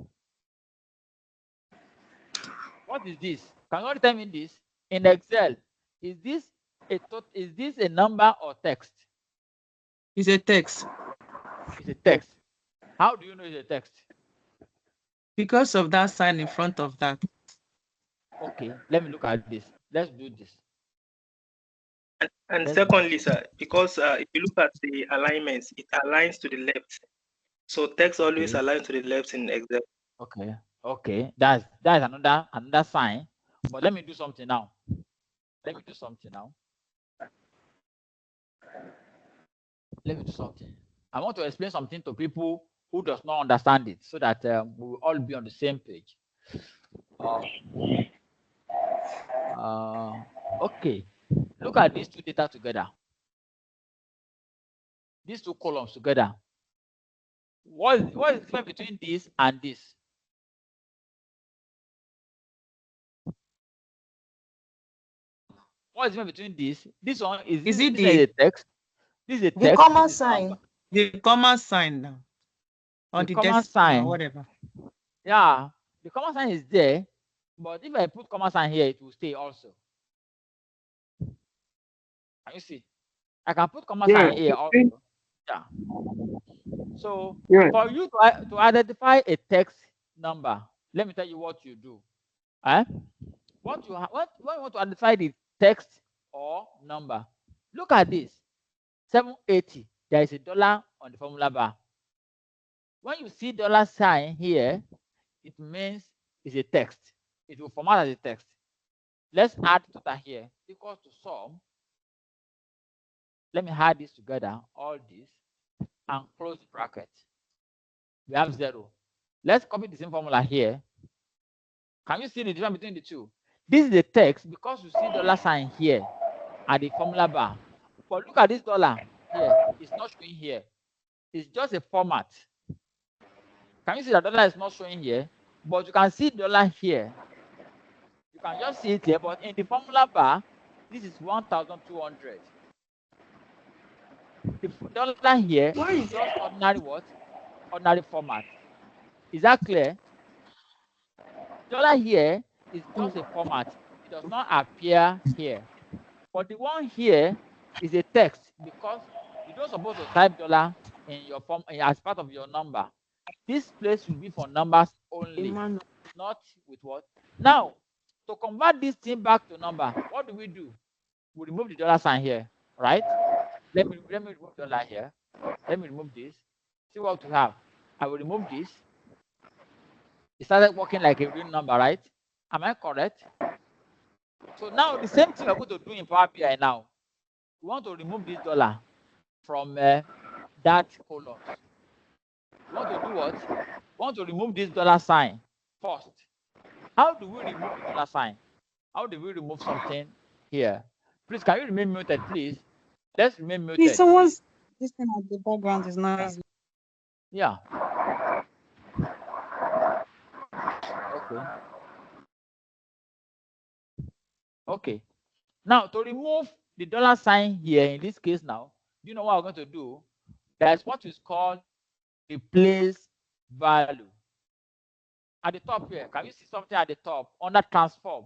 What is this? Can you tell me this? In Excel, is this a number or text? It's a text. It's a text. How do you know it's a text? Because of that sign in front of that. Okay, let me look at this. Let's do this. And secondly, sir, because if you look at the alignments, it aligns to the left. So text always aligns to the left in Excel. Okay, that's another sign. But let me do something now. I want to explain something to people who does not understand it, so that we will all be on the same page. Okay, look at these two data together. These two columns together. What is the difference between this and this? What is the difference between this? This one is Is it this is a text. This is a The text. comma This is sign. number. the comma sign now? Or The the comma decimal, sign. whatever. Yeah, the comma sign is there, but if I put comma sign here, it will stay also. Can you see? I can put comma sign here also. Yeah. So for you to identify a text number, let me tell you what you do. When you want to identify the text or number, look at this. 780. There is a dollar on the formula bar. When you see dollar sign here, it means it's a text. It will format as a text. Let's add total here equals to sum. Let me add this together, all this, and close the bracket. We have 0. Let's copy the same formula here. Can you see the difference between the two? This is the text because you see dollar sign here at the formula bar. But look at this dollar here. It's not showing here. It's just a format. Can you see that dollar is not showing here? But you can see dollar here. You can just see it here, but in the formula bar, this is 1,200. The dollar here is just ordinary what? Ordinary format. Is that clear? Dollar here is just a format. It does not appear here. But the one here is a text because you don't supposed to type dollar in your form as part of your number. This place will be for numbers only, not with what. Now, to convert this thing back to number, what do? We remove the dollar sign here, right? Let me remove dollar here. Let me remove this. See what we have. I will remove this. It started working like a real number, right? Am I correct? So now the same thing we're going to do in Power BI now. We want to remove this dollar from that column. We want to do what? We want to remove this dollar sign first. How do we remove the dollar sign? How do we remove something here? Please, can you remain muted, please? Let's remain muted. Please, someone's this thing at the background is noisy. Yeah. Okay. Okay. Now, to remove the dollar sign here, in this case now, do you know what we're going to do? That's what is called replace value. At the top here, can you see something at the top under transform?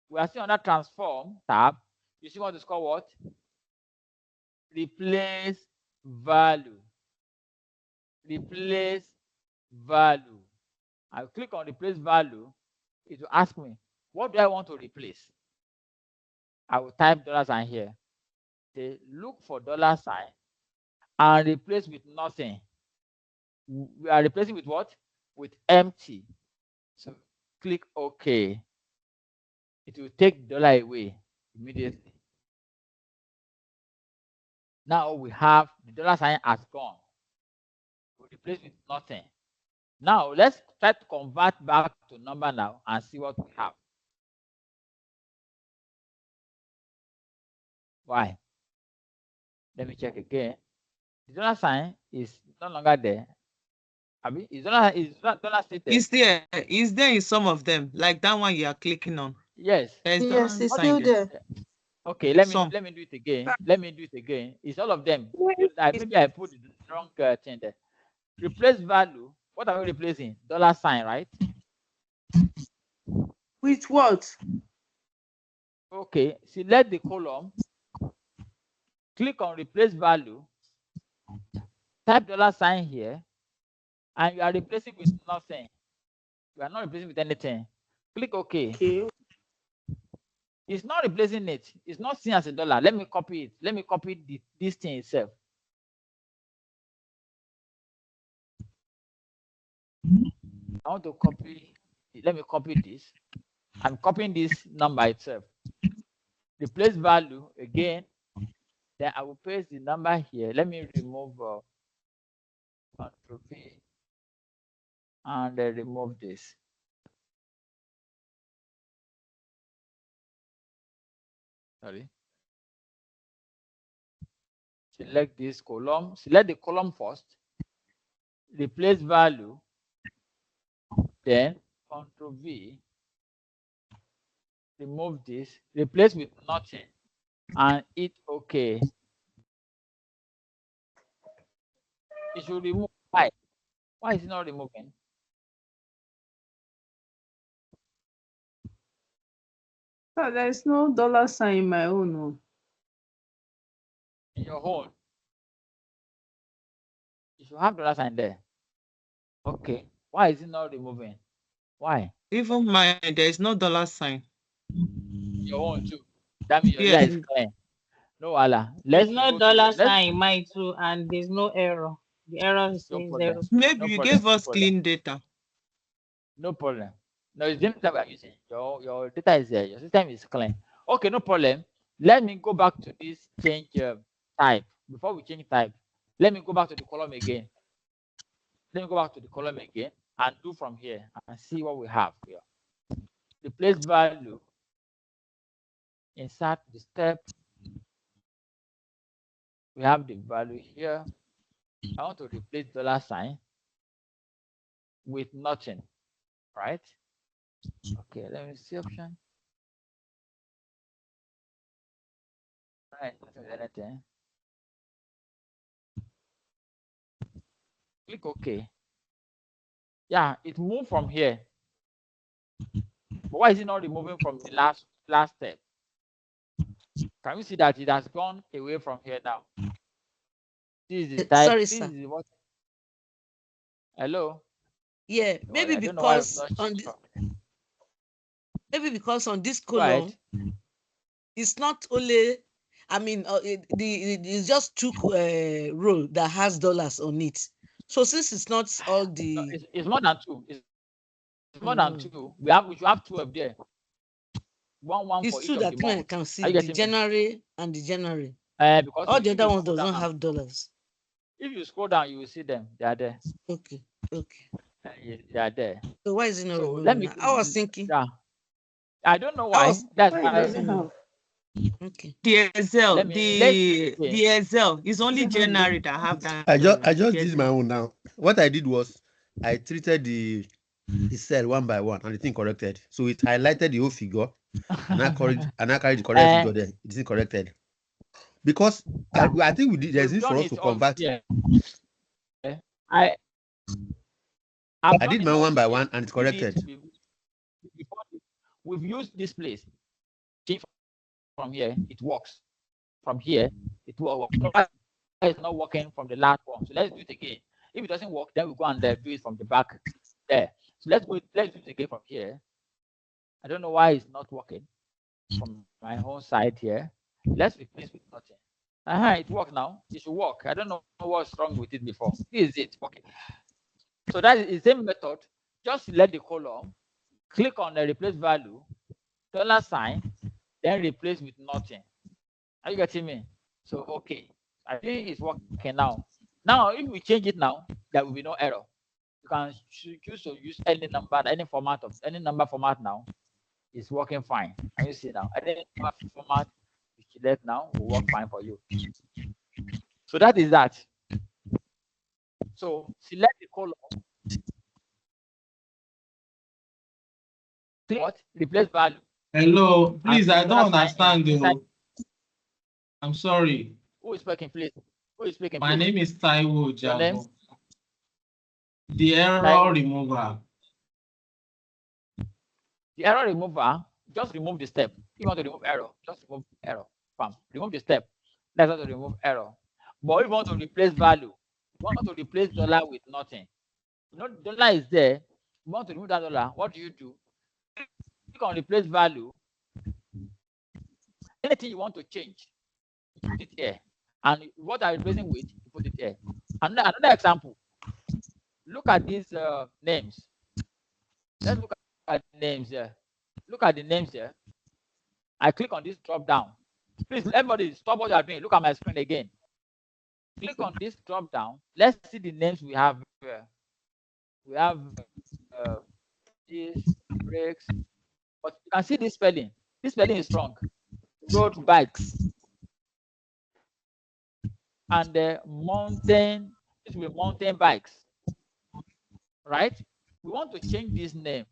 We are seeing under transform tab. You see what is called what? Replace value. Replace value. I click on replace value. It will ask me, what do I want to replace? I will type dollar sign here. Say, look for dollar sign and replace with nothing. We are replacing with what? With empty. So click OK. It will take dollar away immediately. Now we have the dollar sign has gone. We replace with nothing. Now let's try to convert back to number now and see what we have. Why? Let me check again. The dollar sign is no longer there. I mean, is dollar still there? It's there. It's there in some of them, like that one you are clicking on. Yes. Yes, it's still there. Okay, let me do it again. Let me do it again. It's all of them. Maybe I put the wrong thing there. Replace value. What are we replacing? Dollar sign, right? With what? Okay, select the column. Click on replace value. Type dollar sign here. And you are replacing with nothing. You are not replacing with anything. Click OK. Okay. It's not replacing it. It's not seen as a dollar. Let me copy it. Let me copy this thing itself. I want to copy. Let me copy this. I'm copying this number itself. Replace value again. Then I will paste the number here. Let me remove Ctrl V and remove this. Sorry. Select this column. Select the column first. Replace value. Then Ctrl V. Remove this. Replace with nothing. and hit OK. It should remove. Why? Why is it not removing? So there's no $sign in my own. No. In your own, you should have $sign there. Okay. Why is it not removing? Why? Even mine, there is no $sign. Your own too. That means your data is clear. No, Allah. There's no $sign in mine too, and there's no error. The error is No 0. Maybe you gave us clean data. No problem. No, it's the same data we are using. Your data is there. Your system is clean. Okay, no problem. Let me go back to this change type. Before we change type, let me go back to the column again. Let me go back to the column again and do from here and see what we have here. Replace value. Insert the step. We have the value here. I want to replace $sign with nothing, right? Okay, let me see option. Right, anything. Click OK. Yeah, it moved from here. But why is it not removing from the last step? Can we see that it has gone away from here now? This is the type. Sorry, this sir. is what. Hello. Yeah, No, maybe because on this, maybe because on this column, it's not only. I mean, it's just two row that has dollars on it. So since it's not all the, no, it's more than two. It's more than two. We should have 12 there. One it's for each two of that the months. I can see, the January and the January. Because all the other ones doesn't have dollars. If you scroll down, you will see them. They are there. Okay. They are there. So why is it not removing? Let me. I was thinking. Yeah. I don't know why. That's why. Okay. The Excel, the Excel is only January that have that. I just did my own now. What I did was I treated the cell one by one and the thing corrected. So it highlighted the whole figure and I carried the correct figure there. It isn't corrected. Because I think there's need for us to convert. I did my one by one and it's corrected. We've used this place. From here, it works. From here, it works. It's not working from the last one. So let's do it again. If it doesn't work, then we go and do it from the back there. So let's do it again from here. I don't know why it's not working from my own side here. Let's replace with nothing. It works now. It should work. I don't know what's wrong with it before. This is it. Okay. So that is the same method. Just select the column, click on the replace value, $sign, then replace with nothing. Are you getting me? So okay, I think it's working now. Now, if we change it now, there will be no error. You can choose to use any number, any number format now. It's working fine. Can you see now? Any number format you select now will work fine for you. So that is that. So select the column. What? Replace value. Hello, please, I don't understand you. I'm sorry. Who is speaking, please? Who is speaking? My name is Taiwo Your name? Jabo. The error remover. The error remover, just remove the step. If you want to remove error, just remove error. Bam. Remove the step. That's how to remove error. But if you want to replace value, you want to replace dollar with nothing. You know, dollar is there. You want to remove that dollar. What do? Click on replace value. Anything you want to change, you put it here. And what I'm replacing with, you put it here. Another example. Look at these names. Let's look at the names here. Look at the names here. I click on this drop down. Please, everybody, stop what you are doing. Look at my screen again. Click on this drop down. Let's see the names we have here. We have this brakes, but you can see this spelling. This spelling is strong. Road bikes and mountain. This will be mountain bikes, right? We want to change this name.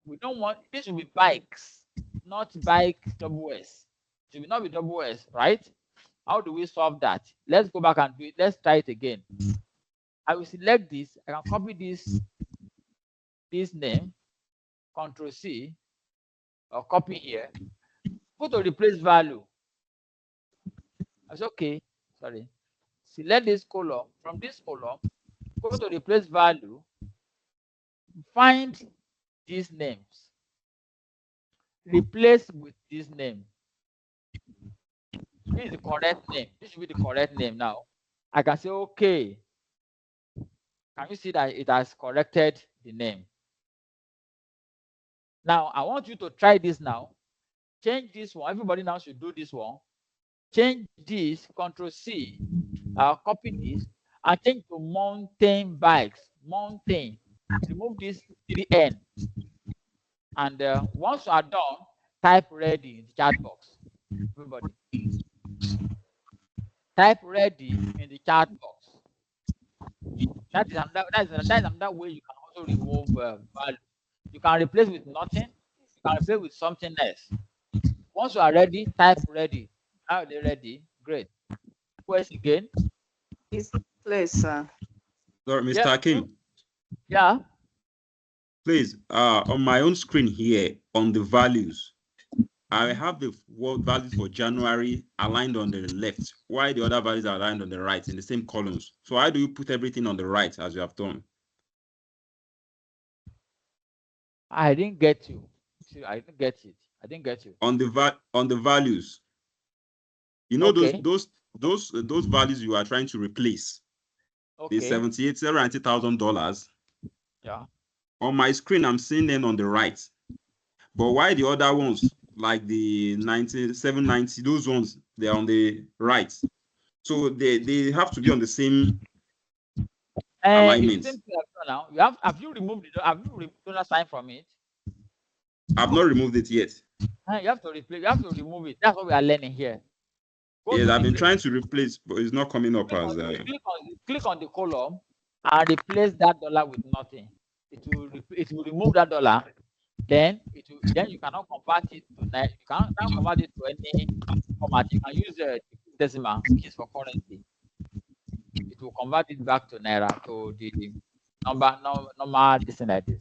We don't want this will be bikes, not bike double S. It will not be double S, right? How do we solve that? Let's go back and do it. Let's try it again. I will select this. I can copy this name, Control C, or copy here. Go to replace value. I say, okay, sorry. Select this column. From this column, go to replace value. Find these names. Replace with this name. This is the correct name. This should be the correct name now. I can say, okay. Can you see that it has corrected the name? Now, I want you to try this now. Change this one. Everybody now should do this one. Change this, Control C, copy this, and change to mountain bikes. Mountain. Remove this 3N. And once you are done, type ready in the chat box. Everybody. Type ready in the chat box. That is another way you can also remove value. You can replace with nothing. You can replace with something else. Once you are ready, type ready. Now they're ready. Great. Question again. It's clear, sir. Sorry, Mr. Akin. Yeah. Please, on my own screen here, on the values, I have the values for January aligned on the left, while the other values are aligned on the right in the same columns. So how do you put everything on the right as you have done? I didn't get you. See, I didn't get it. I didn't get you. On the values, you know, okay. those values you are trying to replace. Okay. The $90,000. Yeah. On my screen, I'm seeing them on the right. But why the other ones, like the 790, those ones, they're on the right. So they have to be on the same alignment. Now, have you removed the sign from it? I've not removed it yet. You have to replace. You have to remove it. That's what we are learning here. Yes, I've been trying to replace, but it's not coming up as. Click on the column and replace that dollar with nothing. It will remove that dollar. Then you cannot convert it to you cannot convert it to any format. You can use decimal keys for currency. It will convert it back to naira, to the normal this like this.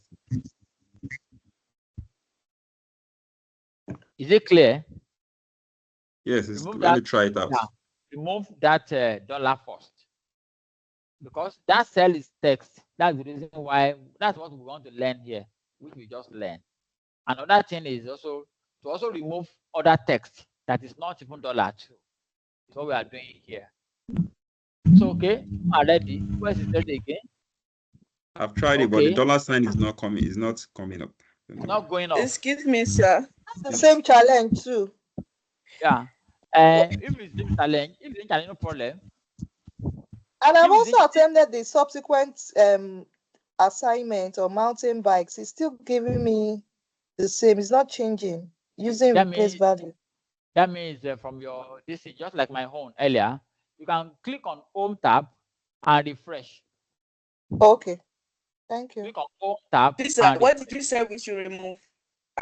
Is it clear? Yes, let me try it out. Yeah, remove that dollar first, because that cell is text. That's the reason why. That's what we want to learn here, which we just learned. Another thing is also to remove other text that is not even $2. It's what we are doing here. So okay, I'm ready. Where's it ready again? I've tried it, but the dollar sign is not coming. It's not coming up. It's not going up. Excuse me, sir. That's the same challenge too. Yeah. If it's the challenge, no problem. And I've also attended the subsequent assignment on mountain bikes. It's still giving me the same. It's not changing using replace value. That means from your this is just like my own earlier. You can click on Home tab and refresh. Okay, thank you. Click on Home tab. What did you say we should remove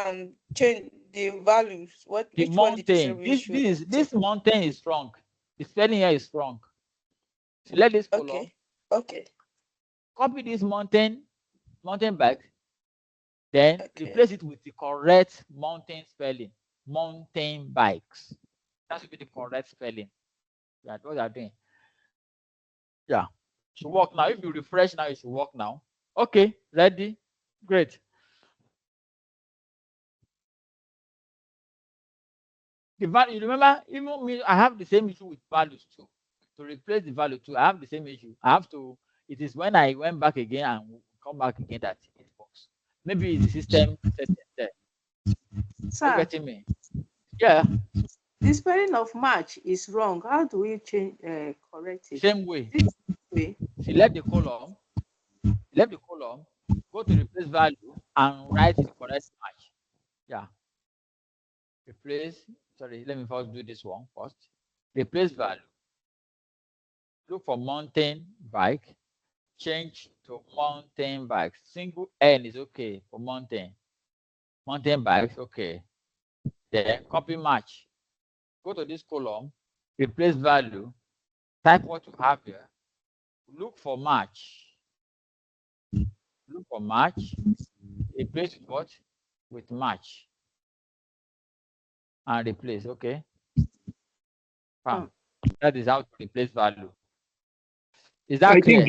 and change the values? The mountain. This mountain is wrong. The spelling here is wrong. Select this column. Okay. Copy this mountain bike. Then replace it with the correct mountain spelling. Mountain bikes. That should be the correct spelling. That's what they are doing. Yeah. It should work now. If you refresh now, it should work now. Okay, ready? Great. The value, you remember, even me, I have the same issue with values too. To replace the value too, I have the same issue. It is when I went back again and come back again that it works. Maybe the system setting there. Sir, you getting me? Yeah. The spelling of March is wrong. How do we change correct it? Same way. Select the column, go to replace value and write the correct March. Yeah. Replace, sorry, let me first do this one first. Replace value. Look for mountain bike. Change to mountain bikes. Single N is okay for mountain. Mountain bikes, okay. Then copy match. go to this column, replace value, type what you have here, look for match. Look for match, replace with what? With match. And replace, okay? That is how to replace value. Is that I clear? I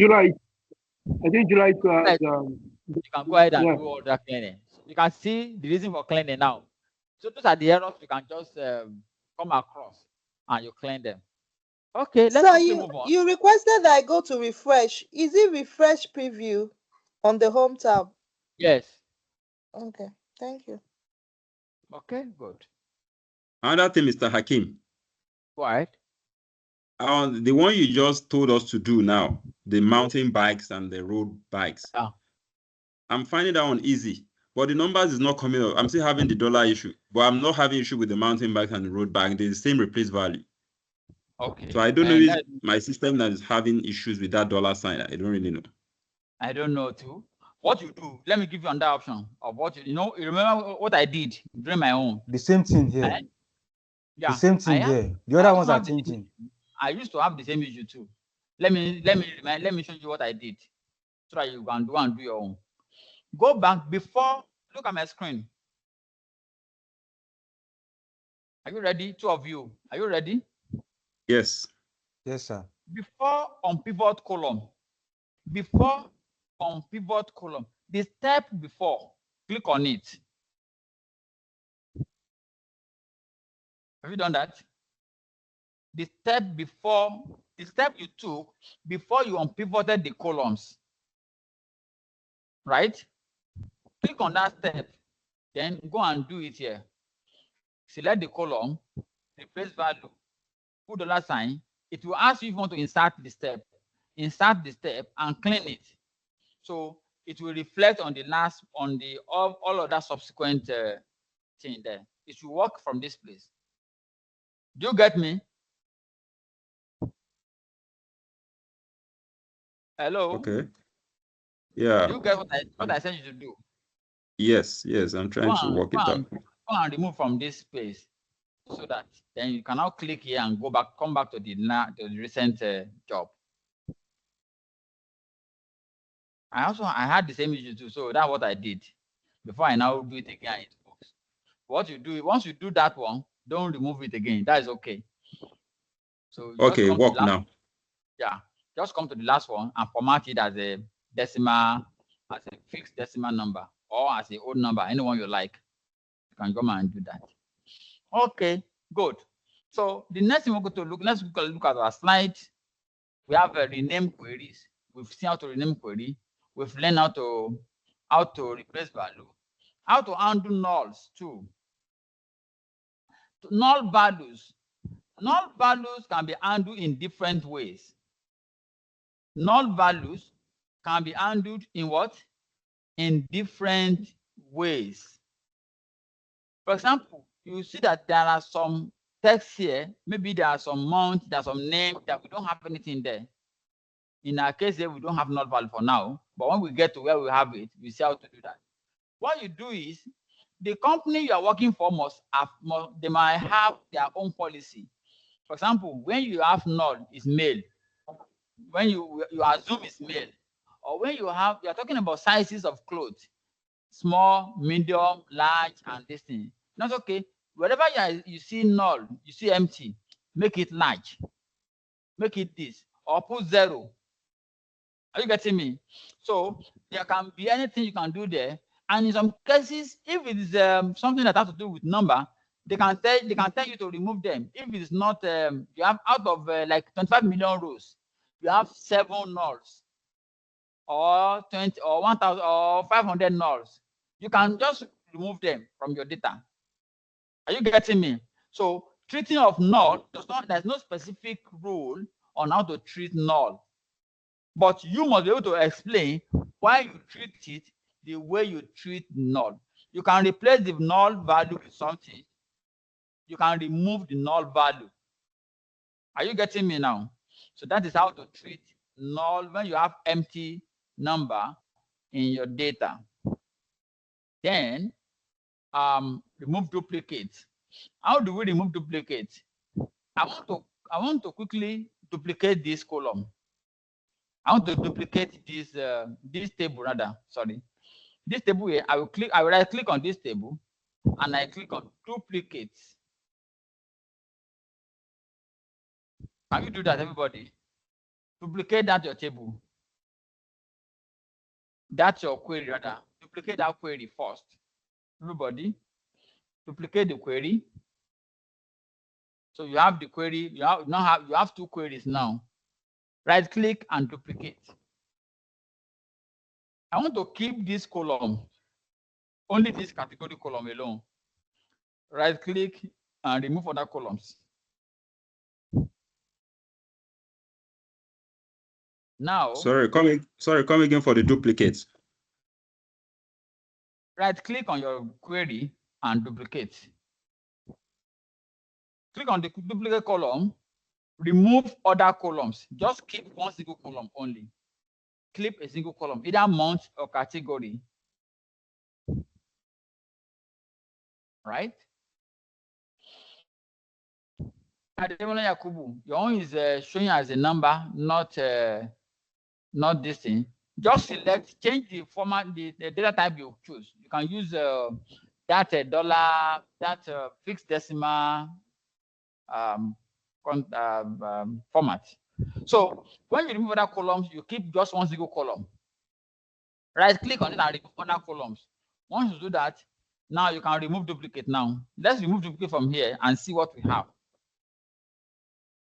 think July to have, you can go ahead and do all that cleaning. You can see the reason for cleaning now. So those are the errors you can just come across and you clean them. Okay, let's move on. You requested that I go to refresh. Is it refresh preview on the home tab? Yes. Okay, thank you. Okay, good. Another thing, Mr. Hakim. Go ahead. The one you just told us to do now, the mountain bikes and the road bikes. Yeah. I'm finding that one easy, but the numbers is not coming up. I'm still having the dollar issue, but I'm not having issue with the mountain bikes and the road bike. They're the same replace value. Okay. So I don't know if my system that is having issues with that dollar sign. I don't really know. I don't know too. What you do, let me give you another option of what you know. You remember what I did during my own? The same thing here. Yeah. The same thing here. The other ones are changing. I used to have the same issue too. Let me show you what I did so that you can do and do your own. Go back before. Look at my screen. Are you ready? Two of you. Are you ready? Yes. Yes, sir. Before on pivot column. Before on pivot column. The step before. Click on it. Have you done that? The step before, the step you took before you unpivoted the columns. Right? Click on that step. Then go and do it here. Select the column, replace value, put $sign. It will ask you if you want to insert the step. Insert the step and clean it. So it will reflect on the last, on the all of that subsequent thing there. It will work from this place. Do you get me? Hello? Okay. Yeah. Do you get what I said you to do? Yes, I'm trying to work it out. Go and remove from this space so that then you can now click here and come back to the recent job. I had the same issue too, so that's what I did before I now do it again. It works. What you do, once you do that one, don't remove it again. That is okay. So okay, work now. Yeah, just come to the last one and format it as a decimal, as a fixed decimal number, or as a odd number, anyone you like. You can come and do that. Okay, good. So the next thing we're going to look, let's look at our slide. We have rename queries. We've seen how to rename query. We've learned how to replace value, how to undo nulls too. Null values can be undone in different ways. Null values can be undone in what? In different ways. For example, you see that there are some text here. Maybe there are some months, there are some names that we don't have anything there. In our case here, we don't have null value for now, but when we get to where we have it, we see how to do that. What you do is, the company you are working for they might have their own policy. For example, when you have null, is male. When you assume it's male, or when you are talking about sizes of clothes, small, medium, large, and this thing. That's okay. Wherever you see null, you see empty, make it large. Make it this, or put 0. Are you getting me? So there can be anything you can do there. And in some cases, if it is something that has to do with number, they can tell you to remove them. If it is not, you have out of like 25 million rows, you have 7 nulls, or 20, or 1,000, or 500 nulls. You can just remove them from your data. Are you getting me? So treating of null there's no specific rule on how to treat null. But you must be able to explain why you treat it the way you treat null. You can replace the null value with something. You can remove the null value. Are you getting me now? So that is how to treat null when you have empty number in your data. Then remove duplicates. How do we remove duplicates? I want to quickly duplicate this column. I want to duplicate this table rather. Sorry, this table here. I will right click on this table, and I click on duplicate. Can you do that, everybody? Duplicate that your table. That's your query rather. Duplicate that query first. Everybody, duplicate the query. So you have the query. You have two queries now. Right click and duplicate. I want to keep this column, only this category column alone. Right click and remove other columns. Now, sorry, come again for the duplicates. Right click on your query and duplicate. Click on the duplicate column, remove other columns. Just keep one single column only. Click a single column, either month or category. Right? Your own is showing as a number, not this thing. Just select, change the format, the data type you choose. You can use that dollar, that fixed decimal format. So when you remove other columns, you keep just one single column. Right click on it and remove other columns. Once you do that, now you can remove duplicate now. Let's remove duplicate from here and see what we have.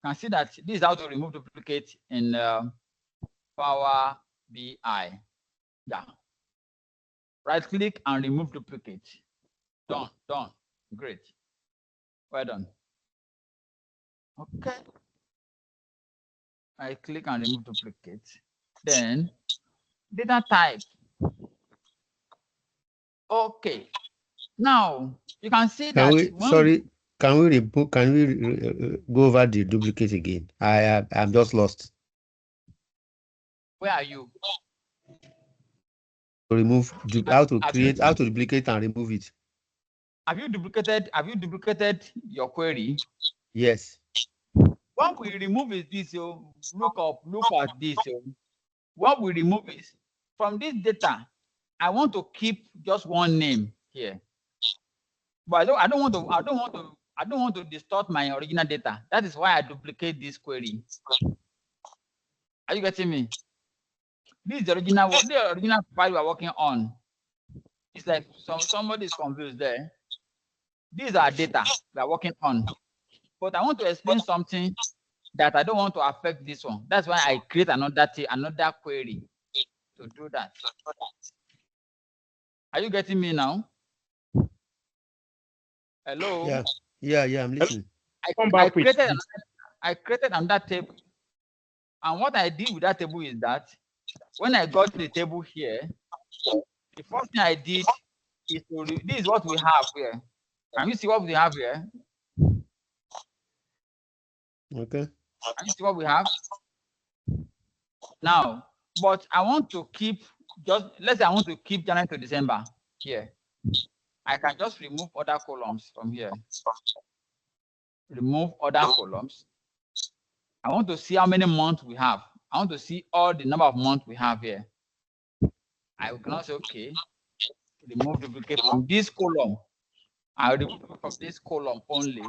You can see that this is how to remove duplicate in Power BI. Yeah. Right click and remove duplicate. Done. Great. Well done. Okay. I click and remove duplicate. Then data type. Okay. Now you can see Can we go over the duplicate again? I'm just lost. Where are you? Remove how to duplicate and remove it. Have you duplicated your query? Yes. What we remove is this. Look at this. What we remove is from this data. I want to keep just one name here, but I don't want to distort my original data. That is why I duplicate this query. Are you getting me? This is the original file we are working on. It's like somebody is confused there. These are data we are working on, but I want to explain something that I don't want to affect this one. That's why I create another query to do that. Are you getting me now? Hello? Yeah, I'm listening. I created another table. And what I did with that table is that when I got the table here, the first thing I did is this is what we have here. Can you see what we have here? Okay. Can you see what we have? Now, but I want to keep let's say I want to keep January to December here. I can just remove other columns from here. Remove other columns. I want to see how many months we have. I want to see all the number of months we have here. I can also okay. Remove duplicate from this column. I'll remove from this column only.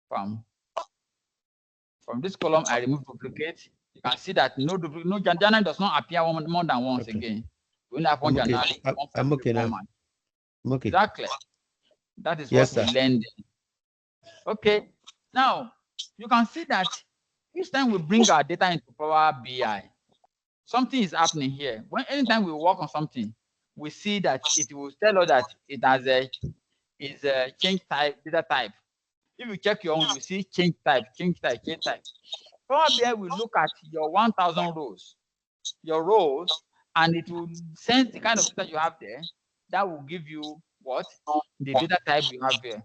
From this column, I remove duplicate. You can see that no January does not appear more than once again. We only have one January. I'm okay now. I'm okay. Exactly. That is what we learned. Okay. Now you can see that each time we bring our data into Power BI, something is happening here. Anytime we work on something, we see that it will tell us that it has a change type, data type. If you check your own, you see change type. Power BI will look at your 1,000 rows, and it will sense the kind of data you have there. That will give you what? The data type you have there,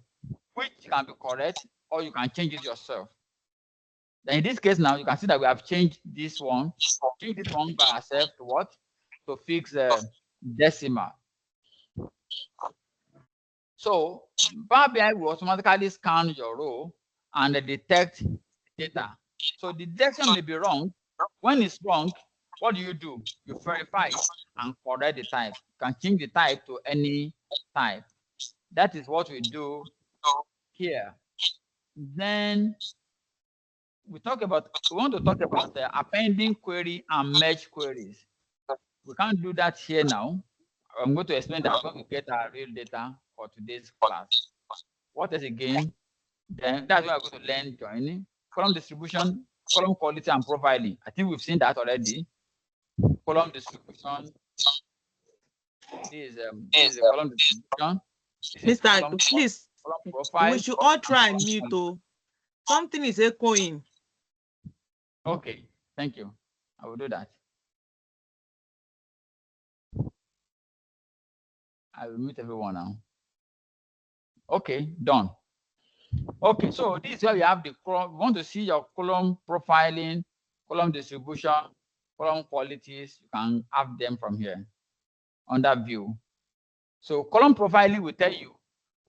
which can be correct or you can change it yourself. Then in this case now, you can see that we have changed this one by ourselves to what? To fix decimal. So Power BI will automatically scan your row and detect data. So the detection may be wrong. When it's wrong, what do? You verify it and correct the type. You can change the type to any type. That is what we do here. Then we want to talk about the appending query and merge queries. We can't do that here now. I'm going to explain that when we get our real data for today's class. What is again? Then that's where we're going to learn joining, column distribution, column quality, and profiling. I think we've seen that already. Column distribution. This is the column distribution. Mr. Please, profile, we should all try and mute. Something is echoing. Okay, thank you. I will do that. I will mute everyone now. Okay, done. Okay, so this is where we have the column. We want to see your column profiling, column distribution, column qualities. You can have them from here under view. So column profiling will tell you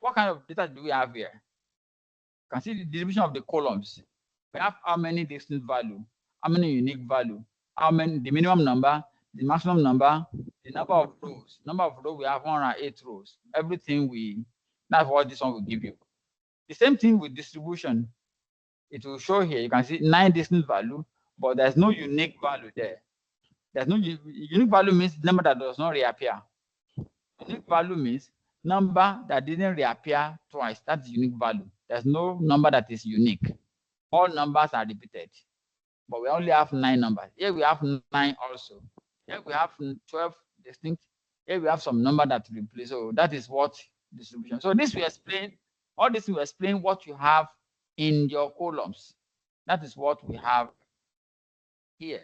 what kind of data do we have here. You can see the distribution of the columns. We have how many distinct value, how many unique value, how many, the minimum number, the maximum number, the number of rows. Number of rows, we have 108 rows. Everything that's what this one will give you. The same thing with distribution. It will show here, you can see 9 distinct value, but there's no unique value there. There's no unique value means number that does not reappear. Unique value means number that didn't reappear twice. That's unique value. There's no number that is unique. All numbers are repeated, but we only have 9 numbers. Here we have 9 also. Here we have 12 distinct. Here we have some number that replace. So that is what distribution. So this will explain, all this will explain what you have in your columns. That is what we have here.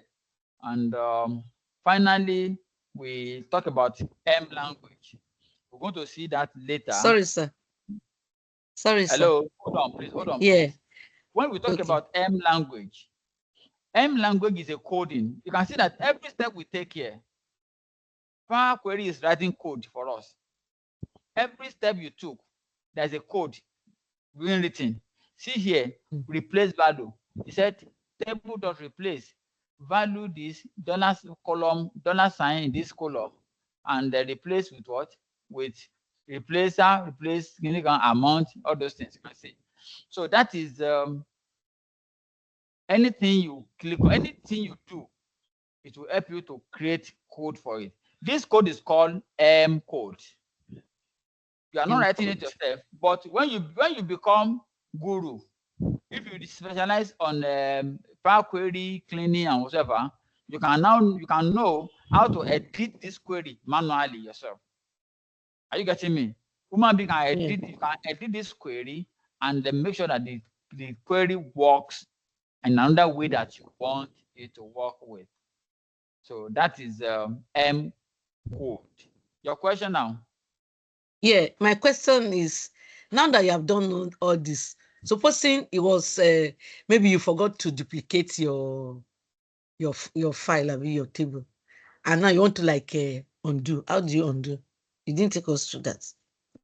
And finally, we talk about M language. We're going to see that later. Sorry, sir. Sorry, Hello. sir. Hold on, please. Hold on. Yeah. Please. When we talk about M language is a coding. You can see that every step we take here, Power Query is writing code for us. Every step you took, there's a code being written. See here, replace value. He said table.replace value this $column $sign in this column, and replace with what? With replacer, replace amount, all those things you can see. So that is anything you click on, anything you do, it will help you to create code for it. This code is called M code. You are not writing it yourself, but when you become guru, if you specialize on Power Query, cleaning, and whatever, you can know how to edit this query manually yourself. Are you getting me? Human being can edit, you can edit this query and then make sure that the query works in another way that you want it to work with. So that is M code. Your question now? Yeah, my question is, now that you have done all this, supposing it was maybe you forgot to duplicate your file, I mean your table, and now you want to like undo. How do you undo? You didn't take us through that.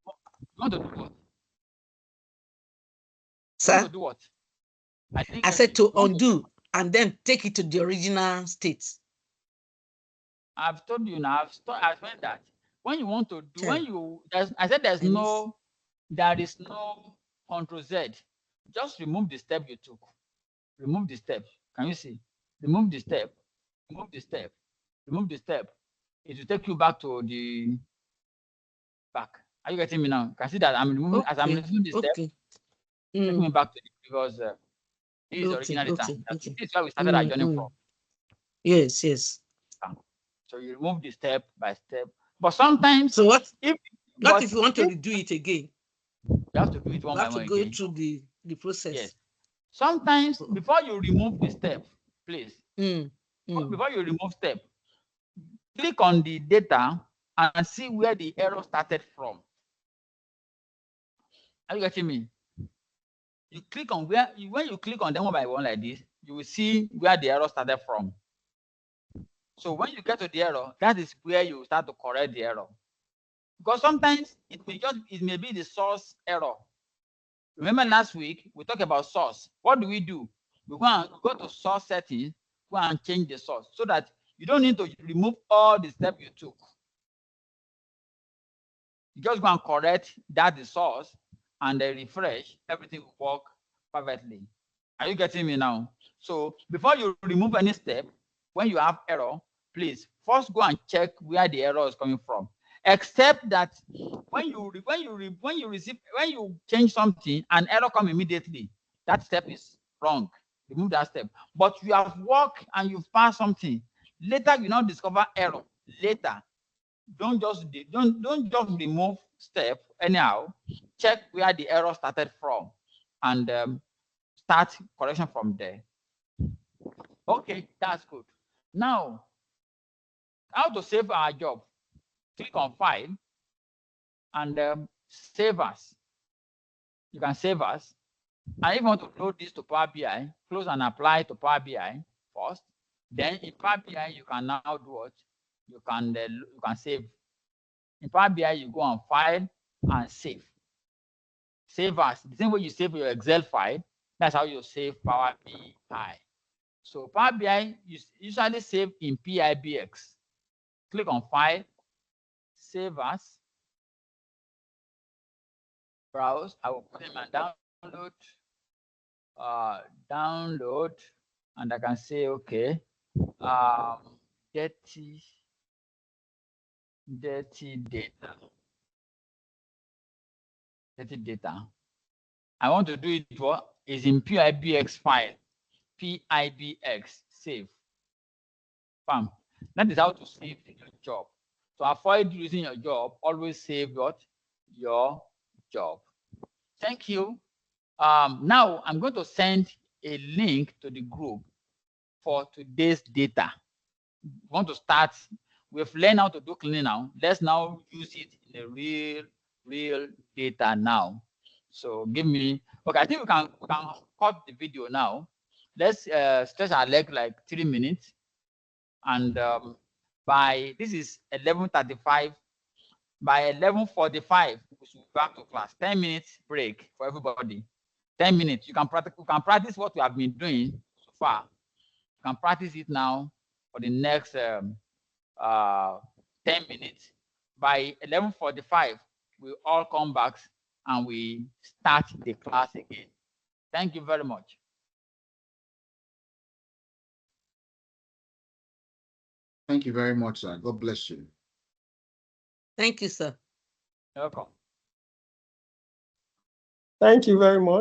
You want to do what? Sir? You want to do what? I said to undo and then take it to the original state. I've told you now. I've explained that. When you want to do, I said there is no Control Z. Just remove the step you took. Remove the step. Can you see? Remove the step. Remove the step. Remove the step. It will take you back to the back. Are you getting me now? You can see that I'm removing as I'm removing the step. Take me back to the previous. This is original data. This is where we started our journey from. Yes, yes. So you remove the step by step. But sometimes, so what if you want to redo it again? You have to do it one by one. You have to go through the process. Yes. Sometimes before you remove the step, please. Before you remove step, click on the data and see where the error started from. Are you getting me? You click on when you click on them one by one like this, you will see where the error started from. So when you get to the error, that is where you start to correct the error. Because sometimes it may be the source error. Remember last week, we talked about source. What do? We go to source settings, go and change the source so that you don't need to remove all the steps you took. You just go and correct that the source and then refresh, everything will work perfectly. Are you getting me now? So before you remove any step, when you have error, please first go and check where the error is coming from. Except that when you change something, an error come immediately, that step is wrong. Remove that step. But you have worked and you've passed something. Later you now discover error. Later, don't just remove step anyhow. Check where the error started from, and start correction from there. Okay, that's good. Now, how to save our job? Click on File and save as. You can save as. And if you want to load this to Power BI, close and apply to Power BI first. Then in Power BI, you can now do what? You can save. In Power BI, you go on File and Save. Save as. The same way you save your Excel file, that's how you save Power BI. So Power BI you usually save in PIBX. Click on File, Save As, Browse. I will put in my download, and I can say, okay, dirty data. Dirty data. I want to do it is in PIBX file. PIBX, save. Bam. That is how to save your job. To avoid losing your job, always save your job. Thank you. Now I'm going to send a link to the group for today's data. We want to start. We've learned how to do cleaning now. Let's now use it in the real data now. So give me, okay, I think we can cut the video now. Let's stretch our leg like 3 minutes. And by, this is 11:35. By 11:45, we should be back to class. 10 minutes break for everybody. 10 minutes. You can practice what we have been doing so far. You can practice it now for the next 10 minutes. By 11:45, we all come back and we start the class again. Thank you very much. Thank you very much, sir. God bless you. Thank you, sir. You're welcome. Thank you very much.